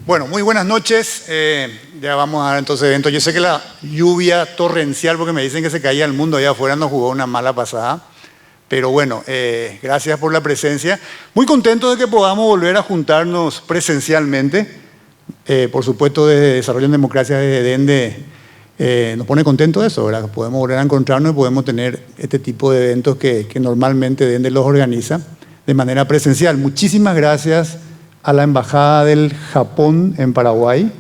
Bueno, muy buenas noches. Ya vamos a dar entonces evento. Yo sé que la lluvia torrencial, porque me dicen que se caía el mundo allá afuera, nos jugó una mala pasada. Pero bueno, gracias por la presencia. Muy contento de que podamos volver a juntarnos presencialmente. Por supuesto, desde Desarrollo en Democracia de Dende nos pone contento eso, ¿verdad? Podemos volver a encontrarnos y podemos tener este tipo de eventos que normalmente Dende los organiza de manera presencial. Muchísimas gracias a la Embajada del Japón en Paraguay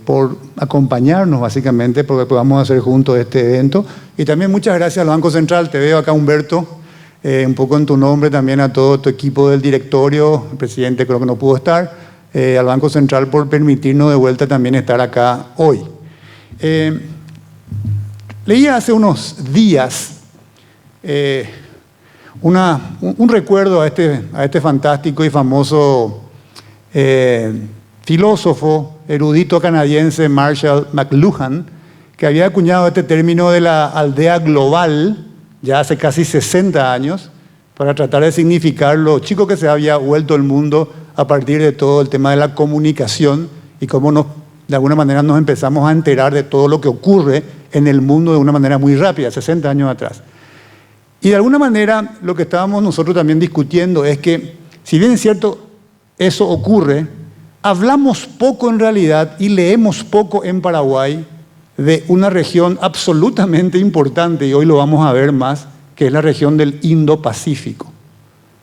por acompañarnos básicamente, porque podamos hacer juntos este evento. Y también muchas gracias al Banco Central. Te veo acá, Humberto, un poco en tu nombre, también a todo tu equipo del directorio. El presidente creo que no pudo estar. Al Banco Central por permitirnos de vuelta también estar acá hoy. Leí hace unos días un recuerdo a este fantástico y famoso filósofo, erudito canadiense Marshall McLuhan, que había acuñado este término de la aldea global ya hace casi 60 años para tratar de significar lo chico que se había vuelto el mundo a partir de todo el tema de la comunicación y cómo de alguna manera nos empezamos a enterar de todo lo que ocurre en el mundo de una manera muy rápida, 60 años atrás. Y de alguna manera lo que estábamos nosotros también discutiendo es que, si bien es cierto, eso ocurre, hablamos poco en realidad y leemos poco en Paraguay de una región absolutamente importante, y hoy lo vamos a ver más, que es la región del Indo-Pacífico.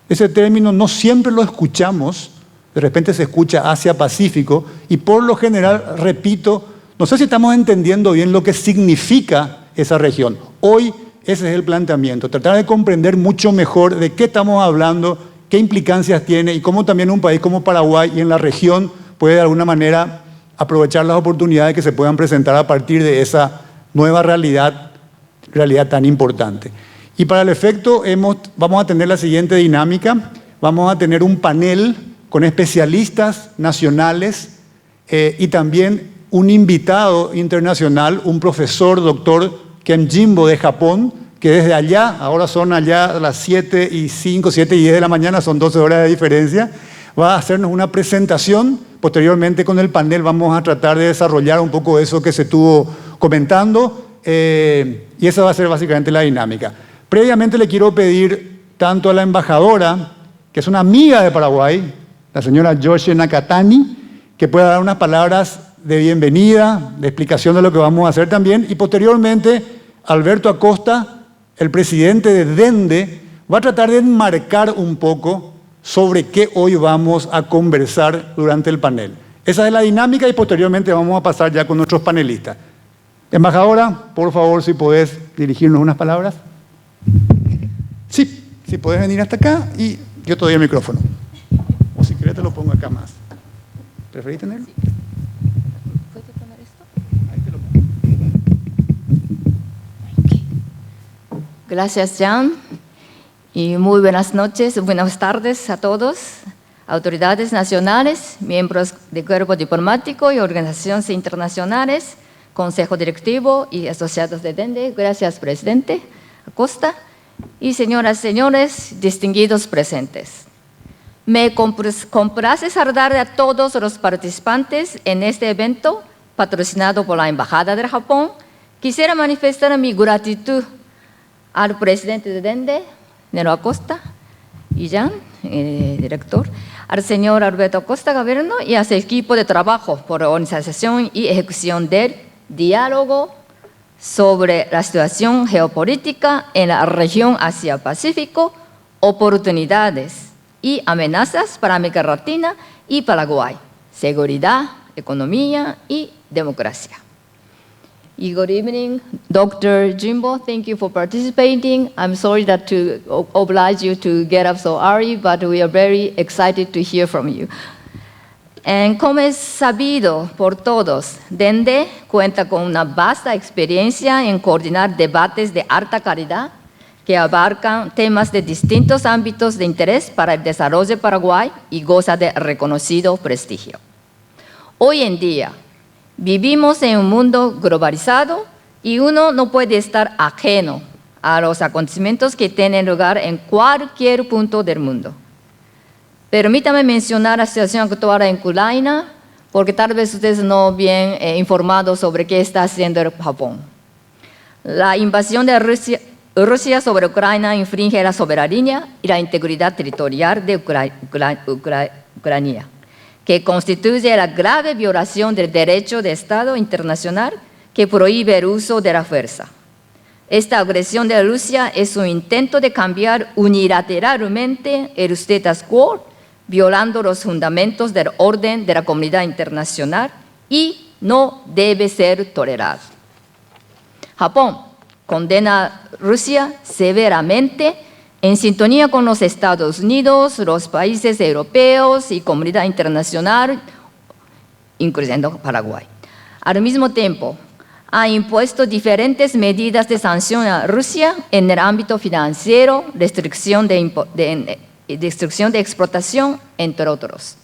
Ese término no siempre lo escuchamos, de repente se escucha Asia-Pacífico, y por lo general, repito, no sé si estamos entendiendo bien lo que significa esa región. Hoy ese es el planteamiento, tratar de comprender mucho mejor de qué estamos hablando, qué implicancias tiene y cómo también un país como Paraguay y en la región puede de alguna manera aprovechar las oportunidades que se puedan presentar a partir de esa nueva realidad tan importante. Y para el efecto vamos a tener la siguiente dinámica. Vamos a tener un panel con especialistas nacionales y también un invitado internacional, un profesor, doctor Ken Jimbo de Japón, que desde allá, ahora son allá las 7:05, 7:10 de la mañana, son 12 horas de diferencia, va a hacernos una presentación. Posteriormente con el panel vamos a tratar de desarrollar un poco eso que se estuvo comentando y esa va a ser básicamente la dinámica. Previamente le quiero pedir tanto a la embajadora, que es una amiga de Paraguay, la señora Yoshi Nakatani, que pueda dar unas palabras de bienvenida, de explicación de lo que vamos a hacer también, y posteriormente Alberto Acosta, el presidente de Dende, va a tratar de enmarcar un poco sobre qué hoy vamos a conversar durante el panel. Esa es la dinámica y posteriormente vamos a pasar ya con nuestros panelistas. Embajadora, por favor, si podés dirigirnos unas palabras. Sí, si podés venir hasta acá y yo te doy el micrófono. O si querés te lo pongo acá más. ¿Preferís tenerlo? ¿Puedes poner esto? Ahí te lo pongo. Gracias, Jan. Y muy buenas noches, buenas tardes a todos, autoridades nacionales, miembros del cuerpo diplomático y organizaciones internacionales, consejo directivo y asociados de Dende. Gracias, presidente Acosta. Y señoras y señores, distinguidos presentes. Me complace saludar a todos los participantes en este evento patrocinado por la Embajada del Japón. Quisiera manifestar mi gratitud al presidente de Dende, Nero Acosta, y Jan, director, al señor Alberto Acosta Gobierno y a su equipo de trabajo por la organización y ejecución del diálogo sobre la situación geopolítica en la región Asia-Pacífico, oportunidades y amenazas para América Latina y Paraguay, seguridad, economía y democracia. Good evening, Dr. Jimbo. Thank you for participating. I'm sorry that to oblige you to get up so early, but we are very excited to hear from you. Como es sabido por todos, Dende cuenta con una vasta experiencia en coordinar debates de alta calidad que abarcan temas de distintos ámbitos de interés para el desarrollo de Paraguay y goza de reconocido prestigio. Hoy en día, vivimos en un mundo globalizado y uno no puede estar ajeno a los acontecimientos que tienen lugar en cualquier punto del mundo. Permítame mencionar la situación actual en Ucrania, porque tal vez ustedes no bien informados sobre qué está haciendo el Japón. La invasión de Rusia sobre Ucrania infringe la soberanía y la integridad territorial de Ucrania, que constituye la grave violación del derecho de Estado internacional que prohíbe el uso de la fuerza. Esta agresión de Rusia es un intento de cambiar unilateralmente el status quo, violando los fundamentos del orden de la comunidad internacional y no debe ser tolerado. Japón condena a Rusia severamente en sintonía con los Estados Unidos, los países europeos y comunidad internacional, incluyendo Paraguay. Al mismo tiempo, ha impuesto diferentes medidas de sanción a Rusia en el ámbito financiero, restricción de explotación, entre otros.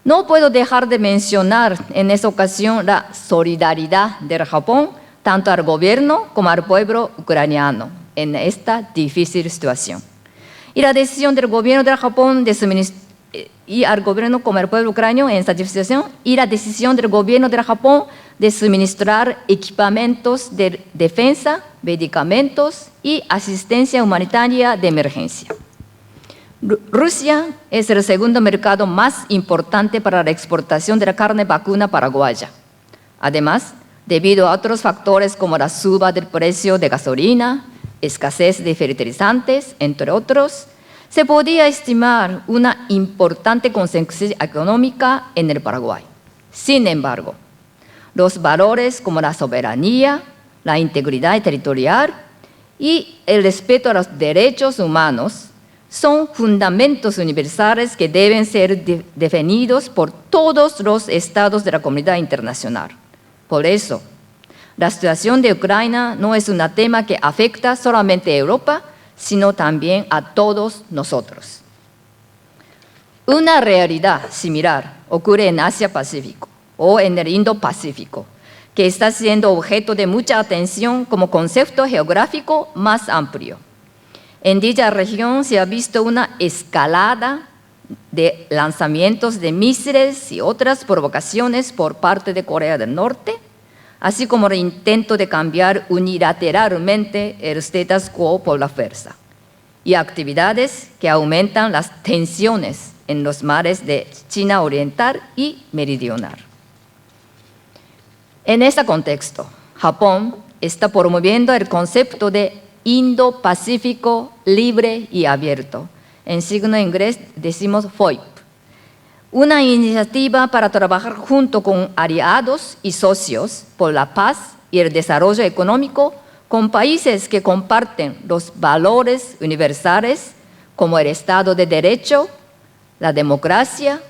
No puedo dejar de mencionar en esta ocasión la solidaridad del Japón, tanto al gobierno como al pueblo ucraniano, en esta difícil situación. Y la decisión del gobierno del Japón y al gobierno como al pueblo ucraniano en esta situación, y la decisión del gobierno del Japón de suministrar equipamientos de defensa, medicamentos y asistencia humanitaria de emergencia. Rusia es el segundo mercado más importante para la exportación de la carne vacuna paraguaya. Además, debido a otros factores como la suba del precio de gasolina, escasez de fertilizantes, entre otros, se podía estimar una importante consecuencia económica en el Paraguay. Sin embargo, los valores como la soberanía, la integridad territorial y el respeto a los derechos humanos son fundamentos universales que deben ser defendidos por todos los estados de la comunidad internacional. Por eso, la situación de Ucrania no es un tema que afecta solamente a Europa, sino también a todos nosotros. Una realidad similar ocurre en Asia-Pacífico o en el Indo-Pacífico, que está siendo objeto de mucha atención como concepto geográfico más amplio. En dicha región se ha visto una escalada de lanzamientos de misiles y otras provocaciones por parte de Corea del Norte, así como el intento de cambiar unilateralmente el status quo por la fuerza, y actividades que aumentan las tensiones en los mares de China Oriental y Meridional. En este contexto, Japón está promoviendo el concepto de Indo-Pacífico libre y abierto. En signo inglés decimos FOIP. Una iniciativa para trabajar junto con aliados y socios por la paz y el desarrollo económico con países que comparten los valores universales como el Estado de Derecho, la democracia,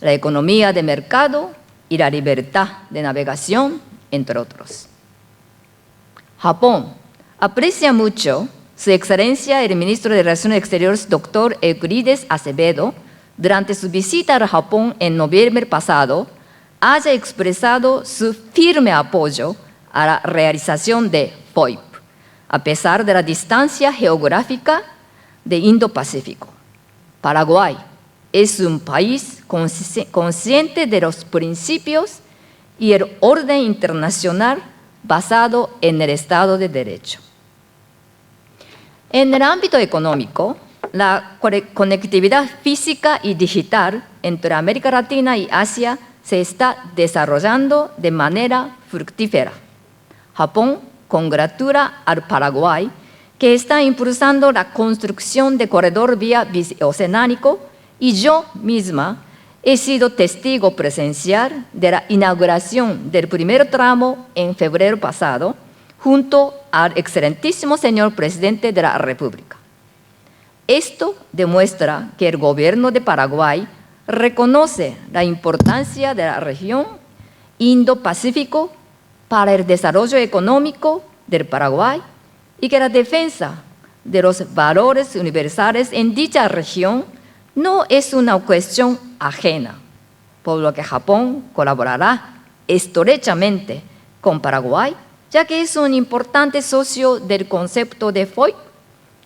la economía de mercado y la libertad de navegación, entre otros. Japón aprecia mucho Su Excelencia el Ministro de Relaciones Exteriores, Dr. Euclides Acevedo, durante su visita a Japón en noviembre pasado, haya expresado su firme apoyo a la realización de FOIP, a pesar de la distancia geográfica de Indo-Pacífico. Paraguay es un país consciente de los principios y el orden internacional basado en el Estado de Derecho. En el ámbito económico, la conectividad física y digital entre América Latina y Asia se está desarrollando de manera fructífera. Japón congratula al Paraguay, que está impulsando la construcción de corredor vía bioceánico, y yo misma he sido testigo presencial de la inauguración del primer tramo en febrero pasado, junto al excelentísimo señor presidente de la República. Esto demuestra que el gobierno de Paraguay reconoce la importancia de la región Indo-Pacífico para el desarrollo económico del Paraguay y que la defensa de los valores universales en dicha región no es una cuestión ajena, por lo que Japón colaborará estrechamente con Paraguay, ya que es un importante socio del concepto de FOIP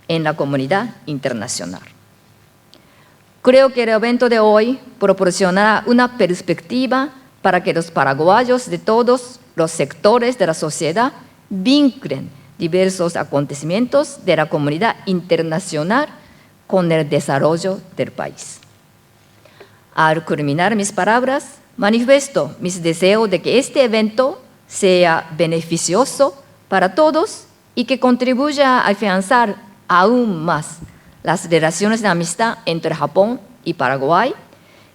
en la comunidad internacional. Creo que el evento de hoy proporcionará una perspectiva para que los paraguayos de todos los sectores de la sociedad vinculen diversos acontecimientos de la comunidad internacional con el desarrollo del país. Al culminar mis palabras, manifiesto mis deseos de que este evento sea beneficioso para todos y que contribuya a afianzar aún más las relaciones de amistad entre Japón y Paraguay,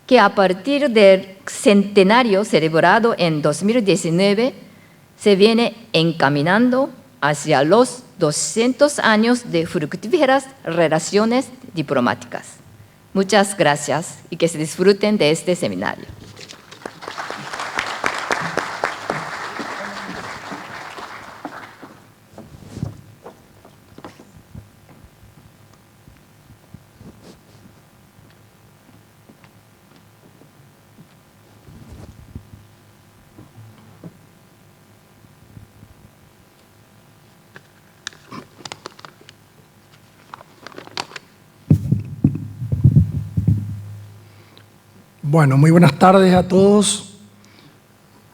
que a partir del centenario celebrado en 2019 se viene encaminando hacia los 200 años de fructíferas relaciones diplomáticas. Muchas gracias y que se disfruten de este seminario. Bueno, muy buenas tardes a todos.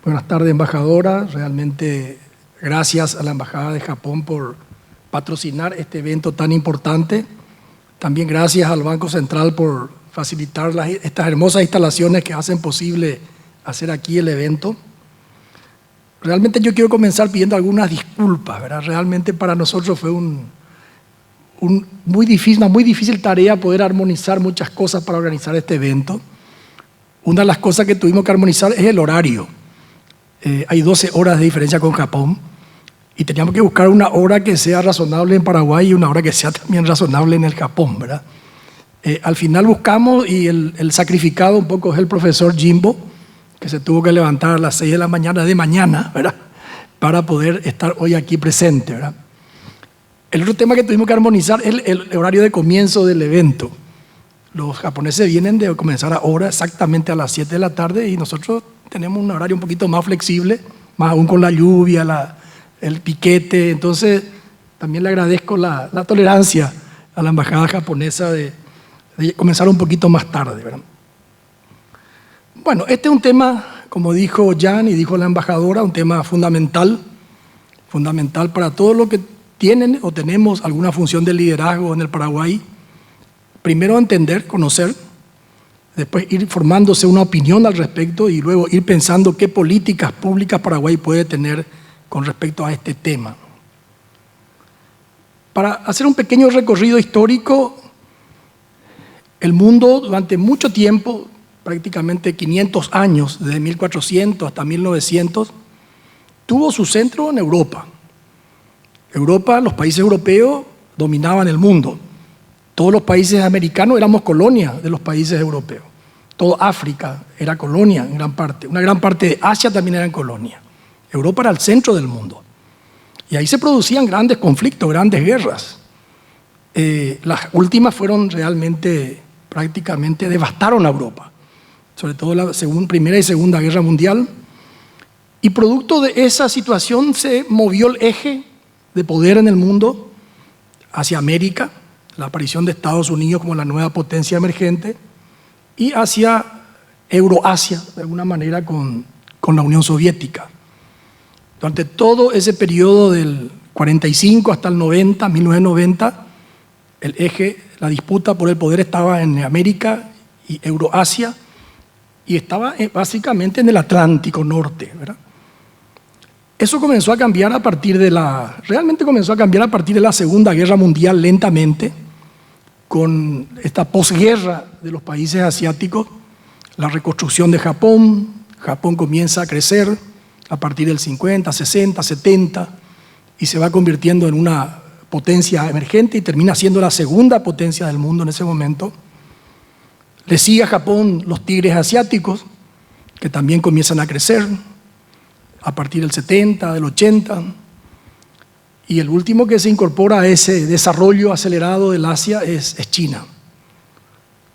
Buenas tardes, embajadora. Realmente gracias a la Embajada de Japón por patrocinar este evento tan importante. También gracias al Banco Central por facilitar estas hermosas instalaciones que hacen posible hacer aquí el evento. Realmente yo quiero comenzar pidiendo algunas disculpas, ¿verdad? Realmente para nosotros fue una muy difícil tarea poder armonizar muchas cosas para organizar este evento. Una de las cosas que tuvimos que armonizar es el horario. Hay 12 horas de diferencia con Japón y teníamos que buscar una hora que sea razonable en Paraguay y una hora que sea también razonable en el Japón, ¿verdad? Al final buscamos y el sacrificado un poco es el profesor Jimbo, que se tuvo que levantar a las 6 de la mañana, ¿verdad? Para poder estar hoy aquí presente, ¿verdad? El otro tema que tuvimos que armonizar es el horario de comienzo del evento. Los japoneses vienen de comenzar ahora exactamente a las 7 de la tarde y nosotros tenemos un horario un poquito más flexible, más aún con la lluvia, el piquete. Entonces, también le agradezco la tolerancia a la embajada japonesa de comenzar un poquito más tarde, ¿verdad? Bueno, este es un tema, como dijo Jan y dijo la embajadora, un tema fundamental para todos los que tienen o tenemos alguna función de liderazgo en el Paraguay. Primero entender, conocer, después ir formándose una opinión al respecto y luego ir pensando qué políticas públicas Paraguay puede tener con respecto a este tema. Para hacer un pequeño recorrido histórico, el mundo durante mucho tiempo, prácticamente 500 años, desde 1400 hasta 1900, tuvo su centro en Europa. Europa, los países europeos dominaban el mundo. Todos los países americanos éramos colonia de los países europeos. Toda África era colonia en gran parte. Una gran parte de Asia también era colonia. Europa era el centro del mundo. Y ahí se producían grandes conflictos, grandes guerras. Las últimas fueron realmente, prácticamente devastaron a Europa. Sobre todo la Primera y Segunda Guerra Mundial. Y producto de esa situación se movió el eje de poder en el mundo hacia América, la aparición de Estados Unidos como la nueva potencia emergente, y hacia Euroasia, de alguna manera, con la Unión Soviética. Durante todo ese periodo del 45 hasta el 90, 1990, el eje, la disputa por el poder estaba en América y Euroasia, y estaba básicamente en el Atlántico Norte, ¿verdad? Eso comenzó a cambiar realmente comenzó a cambiar a partir de la Segunda Guerra Mundial lentamente, con esta posguerra de los países asiáticos, la reconstrucción de Japón. Japón comienza a crecer a partir del 50, 60, 70 y se va convirtiendo en una potencia emergente y termina siendo la segunda potencia del mundo en ese momento. Le sigue a Japón los tigres asiáticos, que también comienzan a crecer a partir del 70, del 80. Y el último que se incorpora a ese desarrollo acelerado del Asia es China.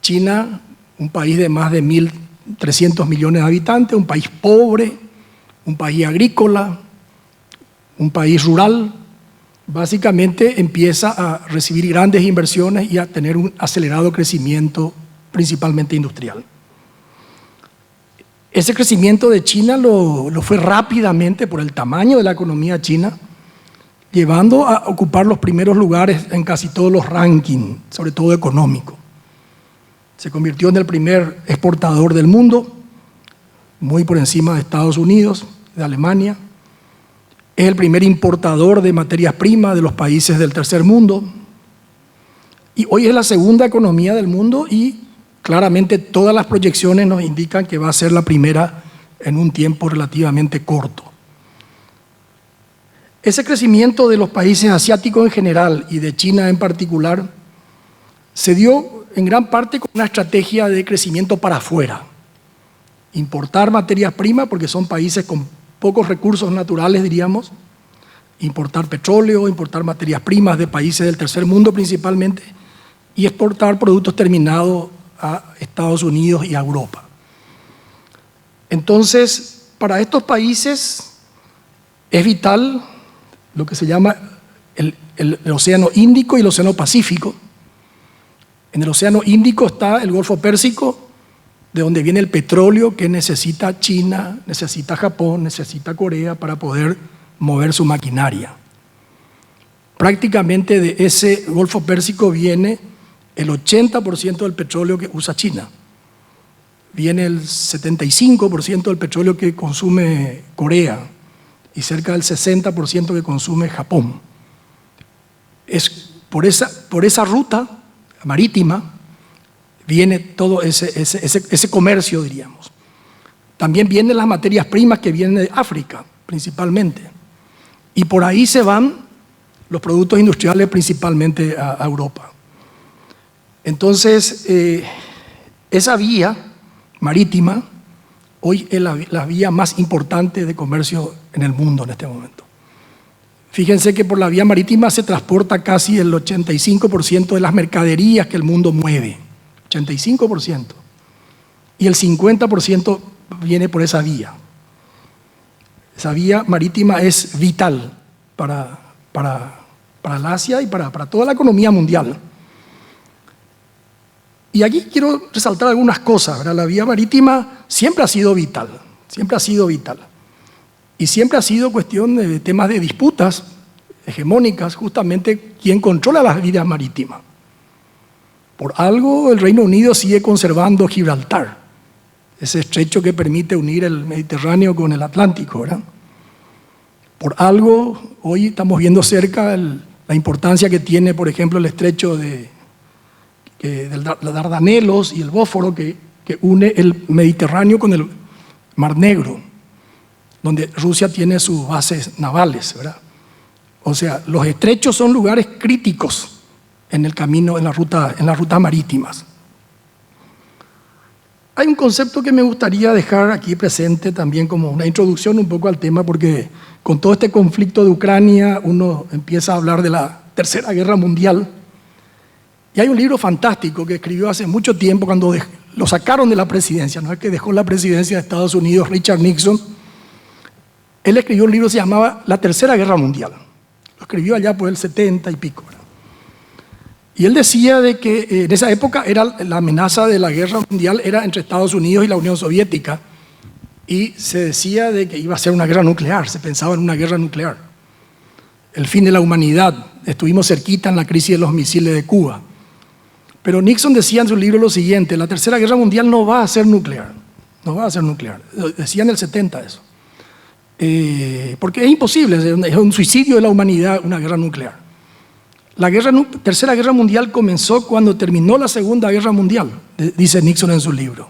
China, un país de más de 1.300 millones de habitantes, un país pobre, un país agrícola, un país rural, básicamente empieza a recibir grandes inversiones y a tener un acelerado crecimiento principalmente industrial. Ese crecimiento de China lo fue rápidamente por el tamaño de la economía china, llevando a ocupar los primeros lugares en casi todos los rankings, sobre todo económicos. Se convirtió en el primer exportador del mundo, muy por encima de Estados Unidos, de Alemania. Es el primer importador de materias primas de los países del tercer mundo. Y hoy es la segunda economía del mundo y claramente todas las proyecciones nos indican que va a ser la primera en un tiempo relativamente corto. Ese crecimiento de los países asiáticos en general y de China en particular se dio en gran parte con una estrategia de crecimiento para afuera. Importar materias primas porque son países con pocos recursos naturales, diríamos. Importar petróleo, importar materias primas de países del tercer mundo principalmente y exportar productos terminados a Estados Unidos y a Europa. Entonces, para estos países es vital lo que se llama el Océano Índico y el Océano Pacífico. En el Océano Índico está el Golfo Pérsico, de donde viene el petróleo que necesita China, necesita Japón, necesita Corea para poder mover su maquinaria. Prácticamente de ese Golfo Pérsico viene el 80% del petróleo que usa China. Viene el 75% del petróleo que consume Corea y cerca del 60% que consume Japón. Es por esa ruta marítima viene todo ese comercio, diríamos. También vienen las materias primas que vienen de África, principalmente. Y por ahí se van los productos industriales, principalmente a Europa. Entonces, esa vía marítima hoy es la vía más importante de comercio en el mundo en este momento. Fíjense que por la vía marítima se transporta casi el 85% de las mercaderías que el mundo mueve. 85%. Y el 50% viene por esa vía. Esa vía marítima es vital para el Asia y para toda la economía mundial. Y aquí quiero resaltar algunas cosas, ¿verdad? La vía marítima siempre ha sido vital, siempre ha sido vital. Y siempre ha sido cuestión de temas de disputas hegemónicas, justamente quién controla las vías marítimas. Por algo el Reino Unido sigue conservando Gibraltar, ese estrecho que permite unir el Mediterráneo con el Atlántico, ¿verdad? Por algo hoy estamos viendo cerca la importancia que tiene, por ejemplo, el estrecho de Dardanelos y el Bósforo que une el Mediterráneo con el Mar Negro, donde Rusia tiene sus bases navales, ¿verdad? O sea, los estrechos son lugares críticos en el camino, en las rutas marítimas. Hay un concepto que me gustaría dejar aquí presente también como una introducción un poco al tema, porque con todo este conflicto de Ucrania uno empieza a hablar de la Tercera Guerra Mundial. Y hay un libro fantástico que escribió hace mucho tiempo cuando lo sacaron de la presidencia, no es que dejó la presidencia de Estados Unidos, Richard Nixon. Él escribió un libro que se llamaba La Tercera Guerra Mundial. Lo escribió allá por el 70 y pico. Y él decía de que en esa época la amenaza de la guerra mundial era entre Estados Unidos y la Unión Soviética. Y se decía de que iba a ser una guerra nuclear, se pensaba en una guerra nuclear. El fin de la humanidad. Estuvimos cerquita en la crisis de los misiles de Cuba. Pero Nixon decía en su libro lo siguiente: la Tercera Guerra Mundial no va a ser nuclear. No va a ser nuclear. Decía en el 70 eso. Porque es imposible, es un suicidio de la humanidad una guerra nuclear. La Tercera Guerra Mundial comenzó cuando terminó la Segunda Guerra Mundial, dice Nixon en su libro.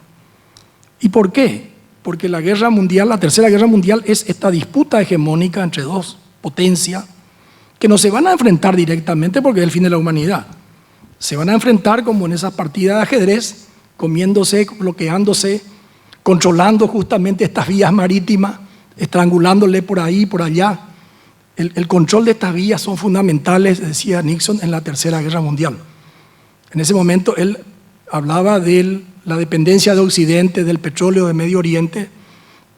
¿Y por qué? Porque la Tercera Guerra Mundial es esta disputa hegemónica entre dos potencias que no se van a enfrentar directamente porque es el fin de la humanidad. Se van a enfrentar como en esas partidas de ajedrez, comiéndose, bloqueándose, controlando justamente estas vías marítimas, estrangulándole por ahí, por allá. El control de estas vías son fundamentales, decía Nixon, en la Tercera Guerra Mundial. En ese momento él hablaba de la dependencia de Occidente, del petróleo de Medio Oriente,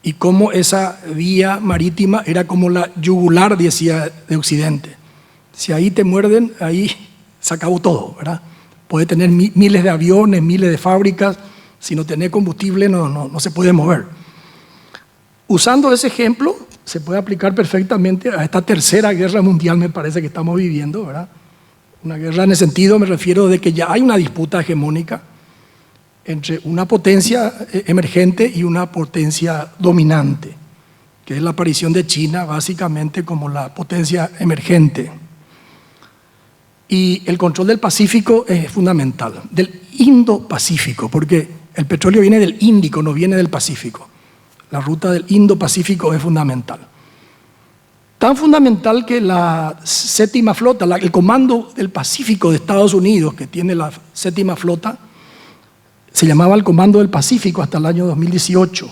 y cómo esa vía marítima era como la yugular, decía, de Occidente. Si ahí te muerden, ahí se acabó todo, ¿verdad? Puede tener miles de aviones, miles de fábricas, si no tiene combustible no se puede mover. Usando ese ejemplo, se puede aplicar perfectamente a esta tercera guerra mundial, me parece que estamos viviendo, ¿verdad? Una guerra en el sentido, me refiero de que ya hay una disputa hegemónica entre una potencia emergente y una potencia dominante, que es la aparición de China básicamente como la potencia emergente. Y el control del Pacífico es fundamental, del Indo-Pacífico, porque el petróleo viene del Índico, no viene del Pacífico. La ruta del Indo-Pacífico es fundamental. Tan fundamental que la séptima flota, el comando del Pacífico de Estados Unidos, que tiene la séptima flota, se llamaba el Comando del Pacífico hasta el año 2018.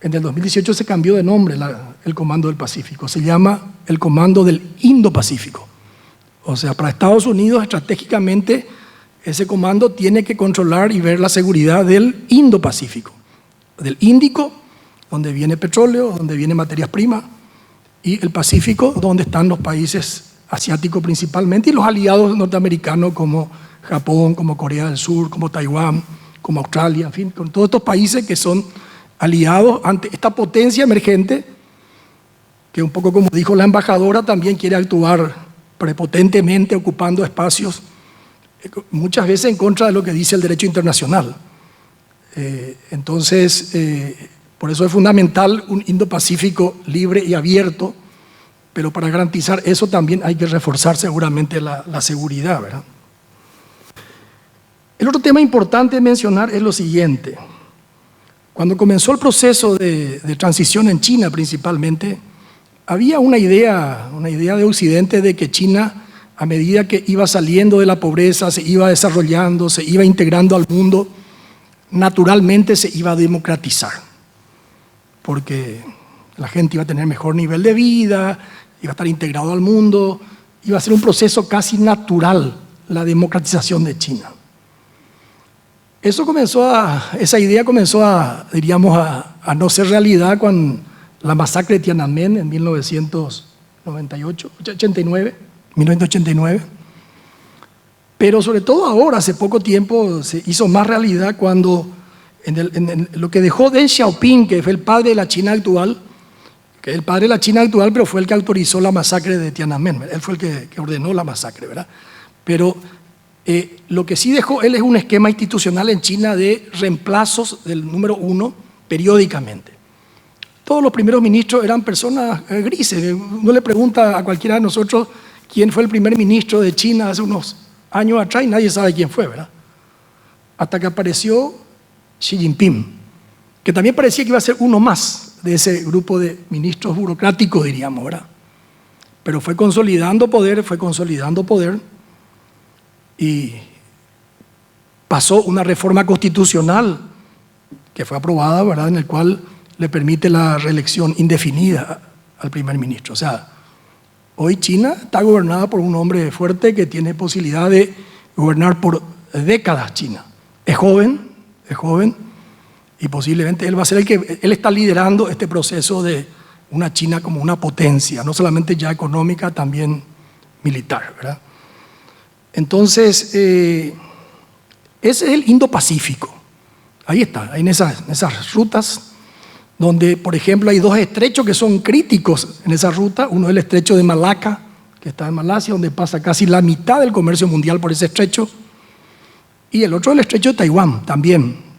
En el 2018 se cambió de nombre el Comando del Pacífico, se llama el Comando del Indo-Pacífico. O sea, para Estados Unidos estratégicamente ese comando tiene que controlar y ver la seguridad del Indo-Pacífico, del Índico, donde viene petróleo, donde viene materias primas, y el Pacífico, donde están los países asiáticos principalmente, y los aliados norteamericanos como Japón, como Corea del Sur, como Taiwán, como Australia, en fin, con todos estos países que son aliados ante esta potencia emergente, que un poco como dijo la embajadora, también quiere actuar prepotentemente, ocupando espacios, muchas veces en contra de lo que dice el derecho internacional. Entonces, por eso es fundamental un Indo-Pacífico libre y abierto, pero para garantizar eso también hay que reforzar seguramente la seguridad, ¿verdad? El otro tema importante de mencionar es lo siguiente. Cuando comenzó el proceso de transición en China principalmente, había una idea de Occidente de que China, a medida que iba saliendo de la pobreza, se iba desarrollando, se iba integrando al mundo, naturalmente se iba a democratizar, porque la gente iba a tener mejor nivel de vida, iba a estar integrado al mundo, iba a ser un proceso casi natural la democratización de China. Esa idea comenzó a no ser realidad con la masacre de Tiananmen en 1989, pero sobre todo ahora, hace poco tiempo, se hizo más realidad cuando en lo que dejó Deng Xiaoping, que fue el padre de la China actual, pero fue el que autorizó la masacre de Tiananmen, él fue el que ordenó la masacre, ¿verdad? Pero lo que sí dejó él es un esquema institucional en China de reemplazos del número 1 periódicamente. Todos los primeros ministros eran personas grises. Uno le pregunta a cualquiera de nosotros quién fue el primer ministro de China hace unos años atrás y nadie sabe quién fue, ¿verdad? Hasta que apareció Xi Jinping, que también parecía que iba a ser uno más de ese grupo de ministros burocráticos, diríamos, ¿verdad? Pero fue consolidando poder y pasó una reforma constitucional que fue aprobada, ¿verdad?, en el cual le permite la reelección indefinida al primer ministro. O sea, hoy China está gobernada por un hombre fuerte que tiene posibilidad de gobernar por décadas China. Es joven y posiblemente él va a ser él está liderando este proceso de una China como una potencia, no solamente ya económica, también militar, ¿verdad? Entonces, ese es el Indo-Pacífico. Ahí está, en esas rutas donde, por ejemplo, hay dos estrechos que son críticos en esa ruta. Uno es el estrecho de Malaca, que está en Malasia, donde pasa casi la mitad del comercio mundial por ese estrecho. Y el otro es el estrecho de Taiwán también.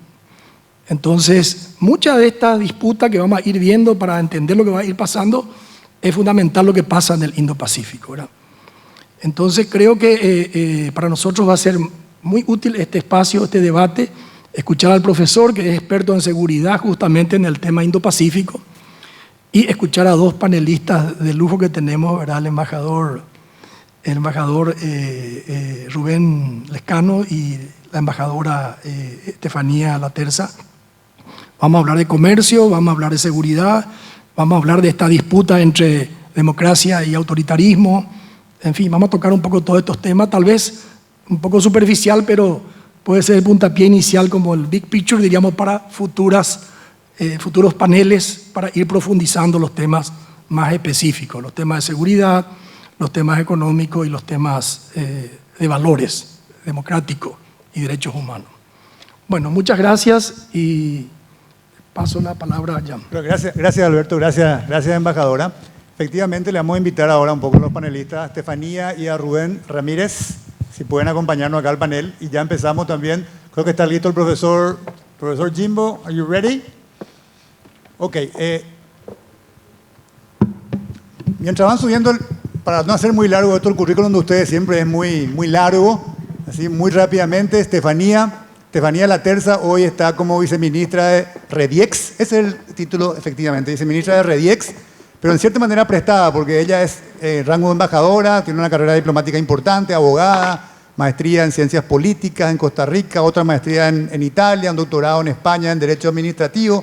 Entonces, mucha de esta disputa que vamos a ir viendo para entender lo que va a ir pasando, es fundamental lo que pasa en el Indo-Pacífico, ¿verdad? Entonces, creo que para nosotros va a ser muy útil este espacio, este debate, escuchar al profesor, que es experto en seguridad justamente en el tema Indo-Pacífico, y escuchar a dos panelistas de lujo que tenemos, ¿verdad? El embajador Rubén Lescano y la embajadora Estefanía Laterza. Vamos a hablar de comercio, vamos a hablar de seguridad, vamos a hablar de esta disputa entre democracia y autoritarismo. En fin, vamos a tocar un poco todos estos temas, tal vez un poco superficial, pero puede ser el puntapié inicial como el big picture, diríamos, para futuros paneles, para ir profundizando los temas más específicos, los temas de seguridad, los temas económicos y los temas de valores, democrático y derechos humanos. Bueno, muchas gracias y paso la palabra a Jan. Gracias Alberto, gracias embajadora. Efectivamente le vamos a invitar ahora un poco a los panelistas, a Estefanía y a Rubén Ramírez, si pueden acompañarnos acá al panel. Y ya empezamos también, creo que está listo el profesor Jimbo, ¿are you ready? Ok, mientras van subiendo, para no hacer muy largo esto, el currículum de ustedes siempre es muy largo, así muy rápidamente. Estefanía Laterza hoy está como viceministra de REDIEX, ese es el título efectivamente, viceministra de REDIEX, pero en cierta manera prestada, porque ella es rango de embajadora, tiene una carrera diplomática importante, abogada, maestría en ciencias políticas en Costa Rica, otra maestría en Italia, un doctorado en España en Derecho Administrativo,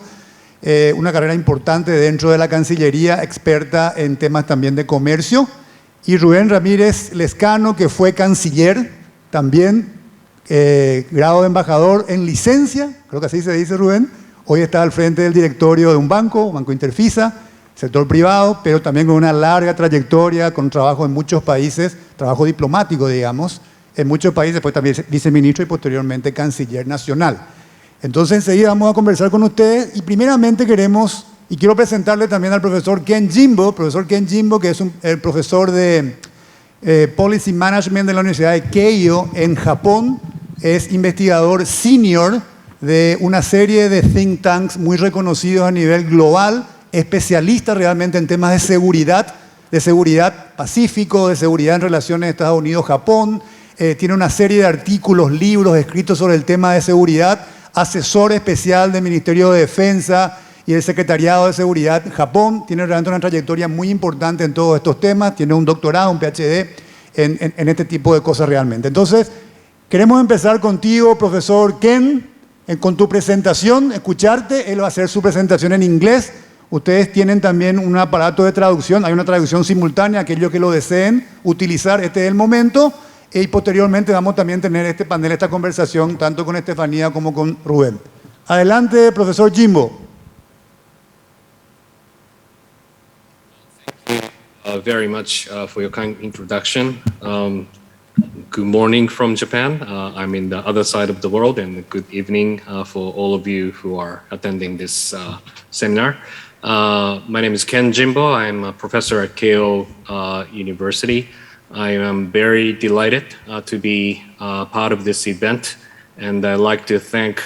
una carrera importante dentro de la Cancillería, experta en temas también de comercio. Y Rubén Ramírez Lescano, que fue canciller, también grado de embajador en licencia, creo que así se dice Rubén, hoy está al frente del directorio de un banco, Banco Interfisa, sector privado, pero también con una larga trayectoria, con trabajo en muchos países, trabajo diplomático, digamos, en muchos países, pues también viceministro y posteriormente canciller nacional. Entonces enseguida vamos a conversar con ustedes y primeramente quiero presentarle también al profesor Ken Jimbo, que es el profesor de Policy Management de la Universidad de Keio en Japón, es investigador senior de una serie de think tanks muy reconocidos a nivel global, especialista realmente en temas de seguridad Pacífico, de seguridad en relaciones Estados Unidos-Japón, tiene una serie de artículos, libros escritos sobre el tema de seguridad, asesor especial del Ministerio de Defensa y del Secretariado de Seguridad Japón, tiene realmente una trayectoria muy importante en todos estos temas, tiene un doctorado, un PhD en este tipo de cosas realmente. Entonces, queremos empezar contigo, profesor Ken, con tu presentación, escucharte, él va a hacer su presentación en inglés. Ustedes tienen también un aparato de traducción, hay una traducción simultánea, aquellos que lo deseen utilizar, este es el momento, y posteriormente vamos también a tener este panel, esta conversación, tanto con Estefanía como con Rubén. Adelante, profesor Jimbo. Very much for your kind introduction. Good morning from Japan. I'm in the other side of the world, and good evening for all of you who are attending this seminar. My name is Ken Jimbo. I'm a professor at Keio University. I am very delighted to be part of this event, and I'd like to thank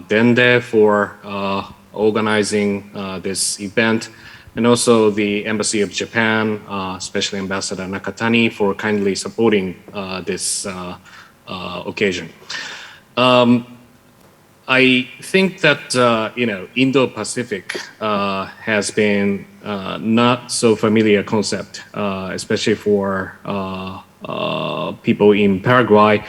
Dende for organizing this event, and also the Embassy of Japan, especially Ambassador Nakatani, for kindly supporting this occasion. I think that Indo-Pacific has been not so familiar concept, especially for people in Paraguay,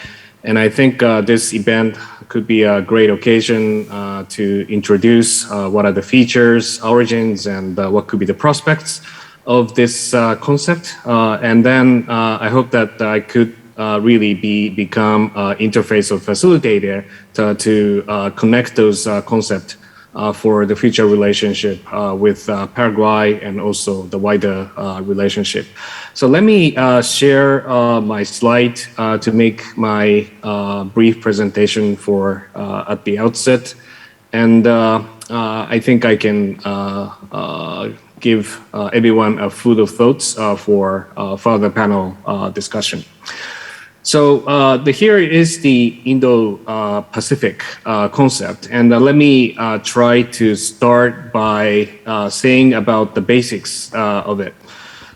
and I think this event could be a great occasion to introduce what are the features, origins, and what could be the prospects of this concept. And then I hope that I could really become interface or facilitator to connect those concepts for the future relationship with Paraguay and also the wider relationship. So let me share my slide to make my brief presentation for at the outset. And I think I can give everyone a food of thoughts for further panel discussion. So here is the Indo-Pacific concept, and let me try to start by saying about the basics of it.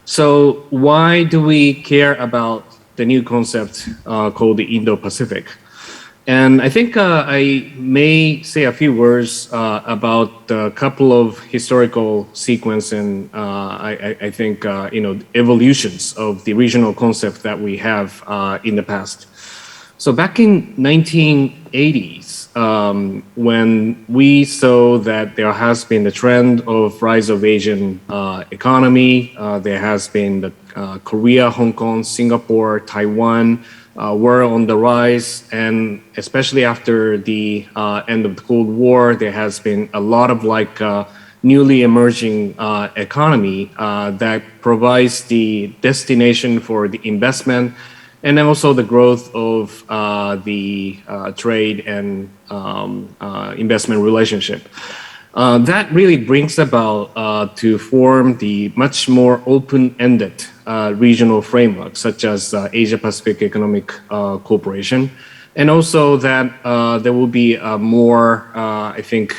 So why do we care about the new concept called the Indo-Pacific? And I think I may say a few words about a couple of historical sequence and I think evolutions of the regional concept that we have in the past. So back in 1980s, when we saw that there has been the trend of rise of Asian economy, there has been the Korea, Hong Kong, Singapore, Taiwan, were on the rise, and especially after the end of the Cold War, there has been a lot of newly emerging economy that provides the destination for the investment and then also the growth of the trade and investment relationship. That really brings about to form the much more open-ended regional framework, such as Asia-Pacific Economic Cooperation, and also that there will be a more, I think,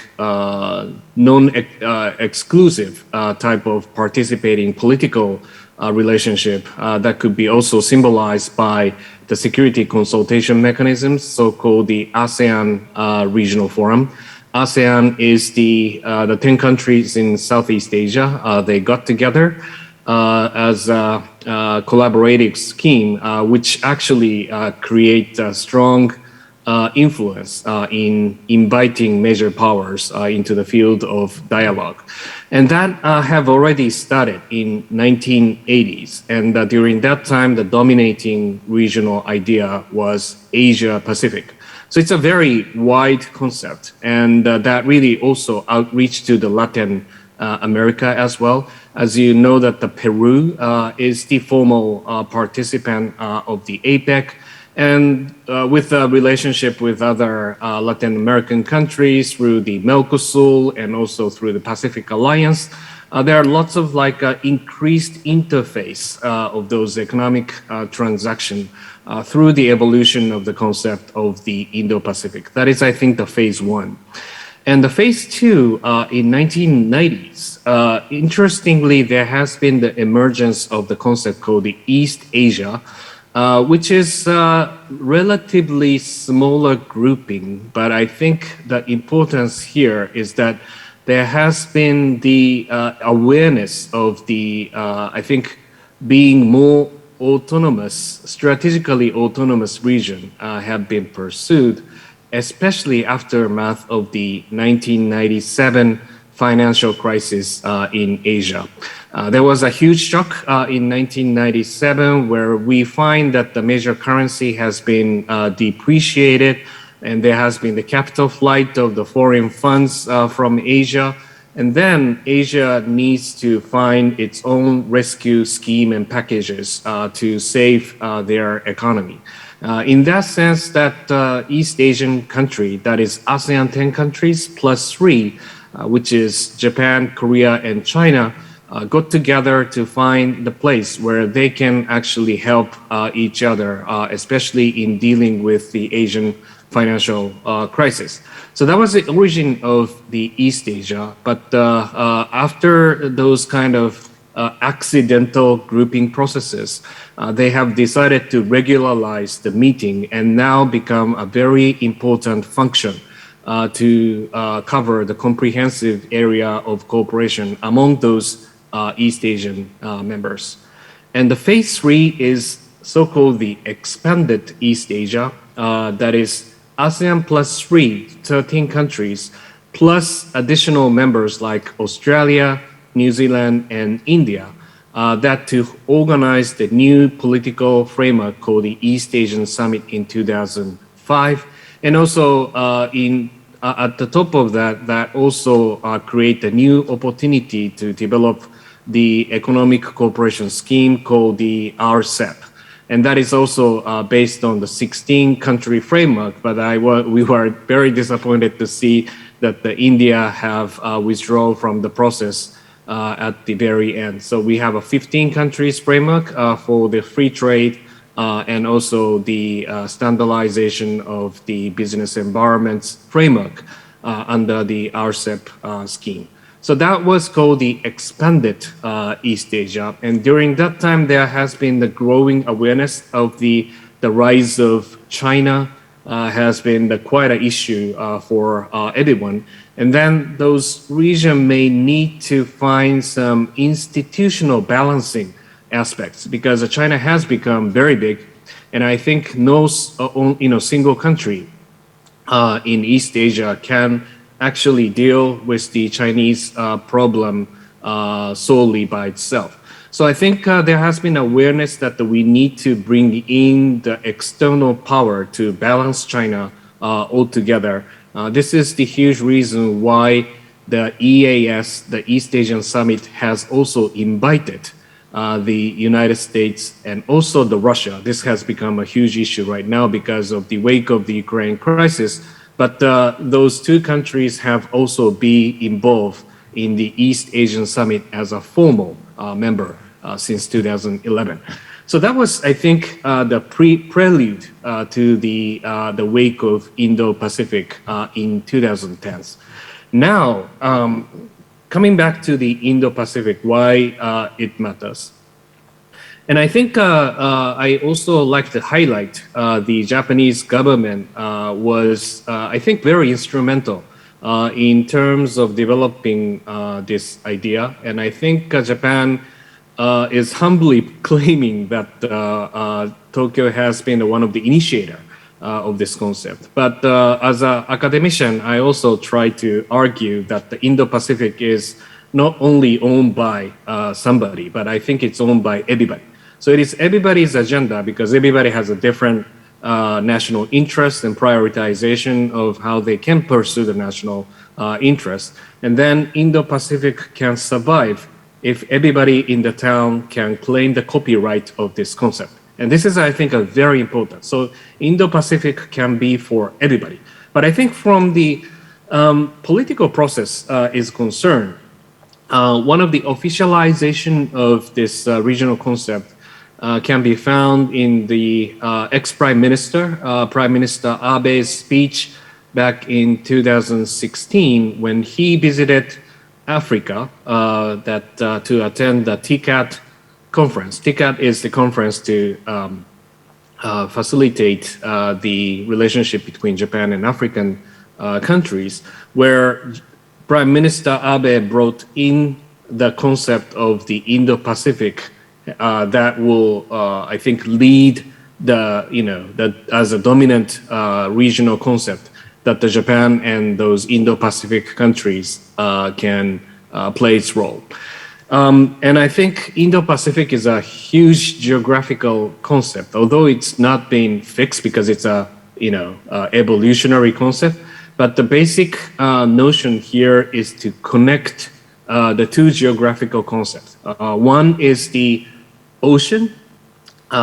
non-exclusive type of participating political relationship that could be also symbolized by the security consultation mechanisms, so-called the ASEAN Regional Forum. ASEAN is the 10 countries in Southeast Asia. They got together as a collaborative scheme, which actually create a strong influence in inviting major powers into the field of dialogue. And that have already started in 1980s. And during that time, the dominating regional idea was Asia-Pacific. So it's a very wide concept, and that really also outreach to the Latin America as well. As you know that the Peru is the formal participant of the APEC, and with a relationship with other Latin American countries through the Mercosur and also through the Pacific Alliance, there are lots of increased interface of those economic transactions through the evolution of the concept of the Indo-Pacific. That is, I think, the phase one. And the phase two in 1990s, interestingly, there has been the emergence of the concept called the East Asia, which is a relatively smaller grouping, but I think the importance here is that there has been the awareness of the, I think, being more autonomous, strategically autonomous region have been pursued, especially aftermath of the 1997 financial crisis in Asia. There was a huge shock in 1997 where we find that the major currency has been depreciated, and there has been the capital flight of the foreign funds from Asia. And then Asia needs to find its own rescue scheme and packages to save their economy. In that sense, that East Asian country, that is ASEAN 10 countries plus 3, which is Japan, Korea, and China, got together to find the place where they can actually help each other, especially in dealing with the Asian financial crisis. So that was the origin of the East Asia. But after those kind of accidental grouping processes, they have decided to regularize the meeting and now become a very important function to cover the comprehensive area of cooperation among those East Asian members. And the phase 3 is so-called the expanded East Asia, that is ASEAN plus 3, 13 countries, plus additional members like Australia, New Zealand, and India, that to organize the new political framework called the East Asian Summit in 2005. And also at the top of that, that also create a new opportunity to develop the economic cooperation scheme called the RCEP. And that is also based on the 16-country framework, but we were very disappointed to see that India have withdrawn from the process at the very end. So we have a 15 countries framework for the free trade and also the standardization of the business environments framework under the RCEP scheme. So that was called the expanded East Asia. And during that time, there has been the growing awareness of the rise of China has been quite an issue for everyone. And then those regions may need to find some institutional balancing aspects because China has become very big. And I think no single country in East Asia can actually deal with the Chinese problem solely by itself. So I think there has been awareness that we need to bring in the external power to balance China altogether. This is the huge reason why the EAS, the East Asian Summit, has also invited the United States, and also the Russia. This has become a huge issue right now because of the wake of the Ukraine crisis. But those two countries have also been involved in the East Asian Summit as a formal member since 2011. So that was, I think, the prelude to the wake of Indo-Pacific in 2010s. Now, coming back to the Indo-Pacific, why it matters. And I think I also like to highlight the Japanese government was, I think, very instrumental in terms of developing this idea. And I think Japan is humbly claiming that Tokyo has been one of the initiators of this concept. But as an academician, I also try to argue that the Indo-Pacific is not only owned by somebody, but I think it's owned by everybody. So it is everybody's agenda because everybody has a different national interest and prioritization of how they can pursue the national interest. And then Indo-Pacific can survive if everybody in the town can claim the copyright of this concept. And this is, I think, a very important. So Indo-Pacific can be for everybody. But I think from the political process is concerned, one of the officialization of this regional concept can be found in the ex-Prime Minister, Prime Minister Abe's speech back in 2016 when he visited Africa to attend the TICAD conference. TICAD is the conference to facilitate the relationship between Japan and African countries, where Prime Minister Abe brought in the concept of the Indo-Pacific that will, I think, lead as a dominant regional concept that the Japan and those Indo-Pacific countries can play its role. And I think Indo-Pacific is a huge geographical concept, although it's not been fixed because it's a evolutionary concept. But the basic notion here is to connect the two geographical concepts. One is the ocean,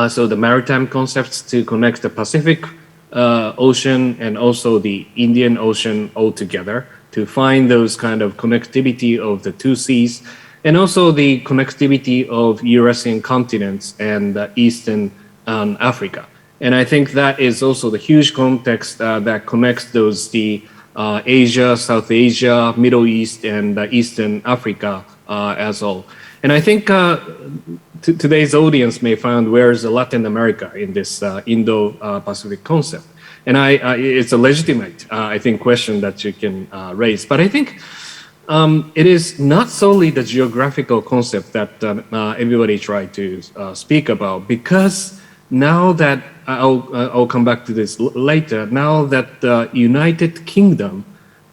so the maritime concepts to connect the Pacific Ocean and also the Indian Ocean all together to find those kind of connectivity of the two seas, and also the connectivity of Eurasian continents and Eastern Africa. And I think that is also the huge context that connects the Asia, South Asia, Middle East, and Eastern Africa as well. And I think today's audience may find where's Latin America in this Indo-Pacific concept. And it's a legitimate, I think, question that you can raise. But I think it is not solely the geographical concept that everybody tried to speak about, because now that I'll come back to this later. Now that the United Kingdom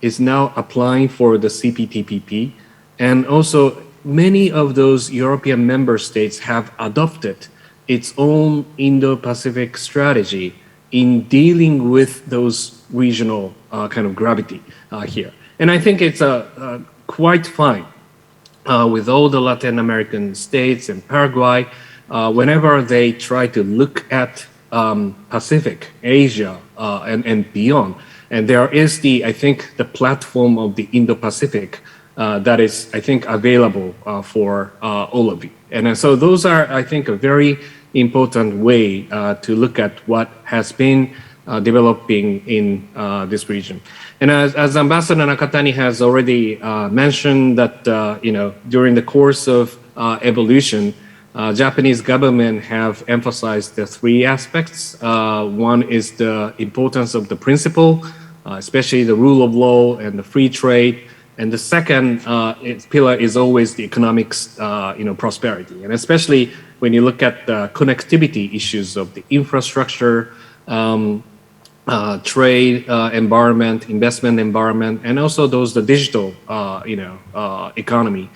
is now applying for the CPTPP, and also many of those European member states have adopted its own Indo-Pacific strategy in dealing with those regional kind of gravity here. And I think it's quite fine with all the Latin American states and Paraguay, whenever they try to look at Pacific, Asia, and beyond. And there is I think, the platform of the Indo-Pacific that is, I think, available for all of you. And so those are, I think, a very important way to look at what has been developing in this region. And as Ambassador Nakatani has already mentioned that, during the course of evolution, Japanese government have emphasized the three aspects. One is the importance of the principle, especially the rule of law and the free trade. And the second pillar is always the economics, prosperity. And especially when you look at the connectivity issues of the infrastructure, trade environment, investment environment, and also the digital, economy.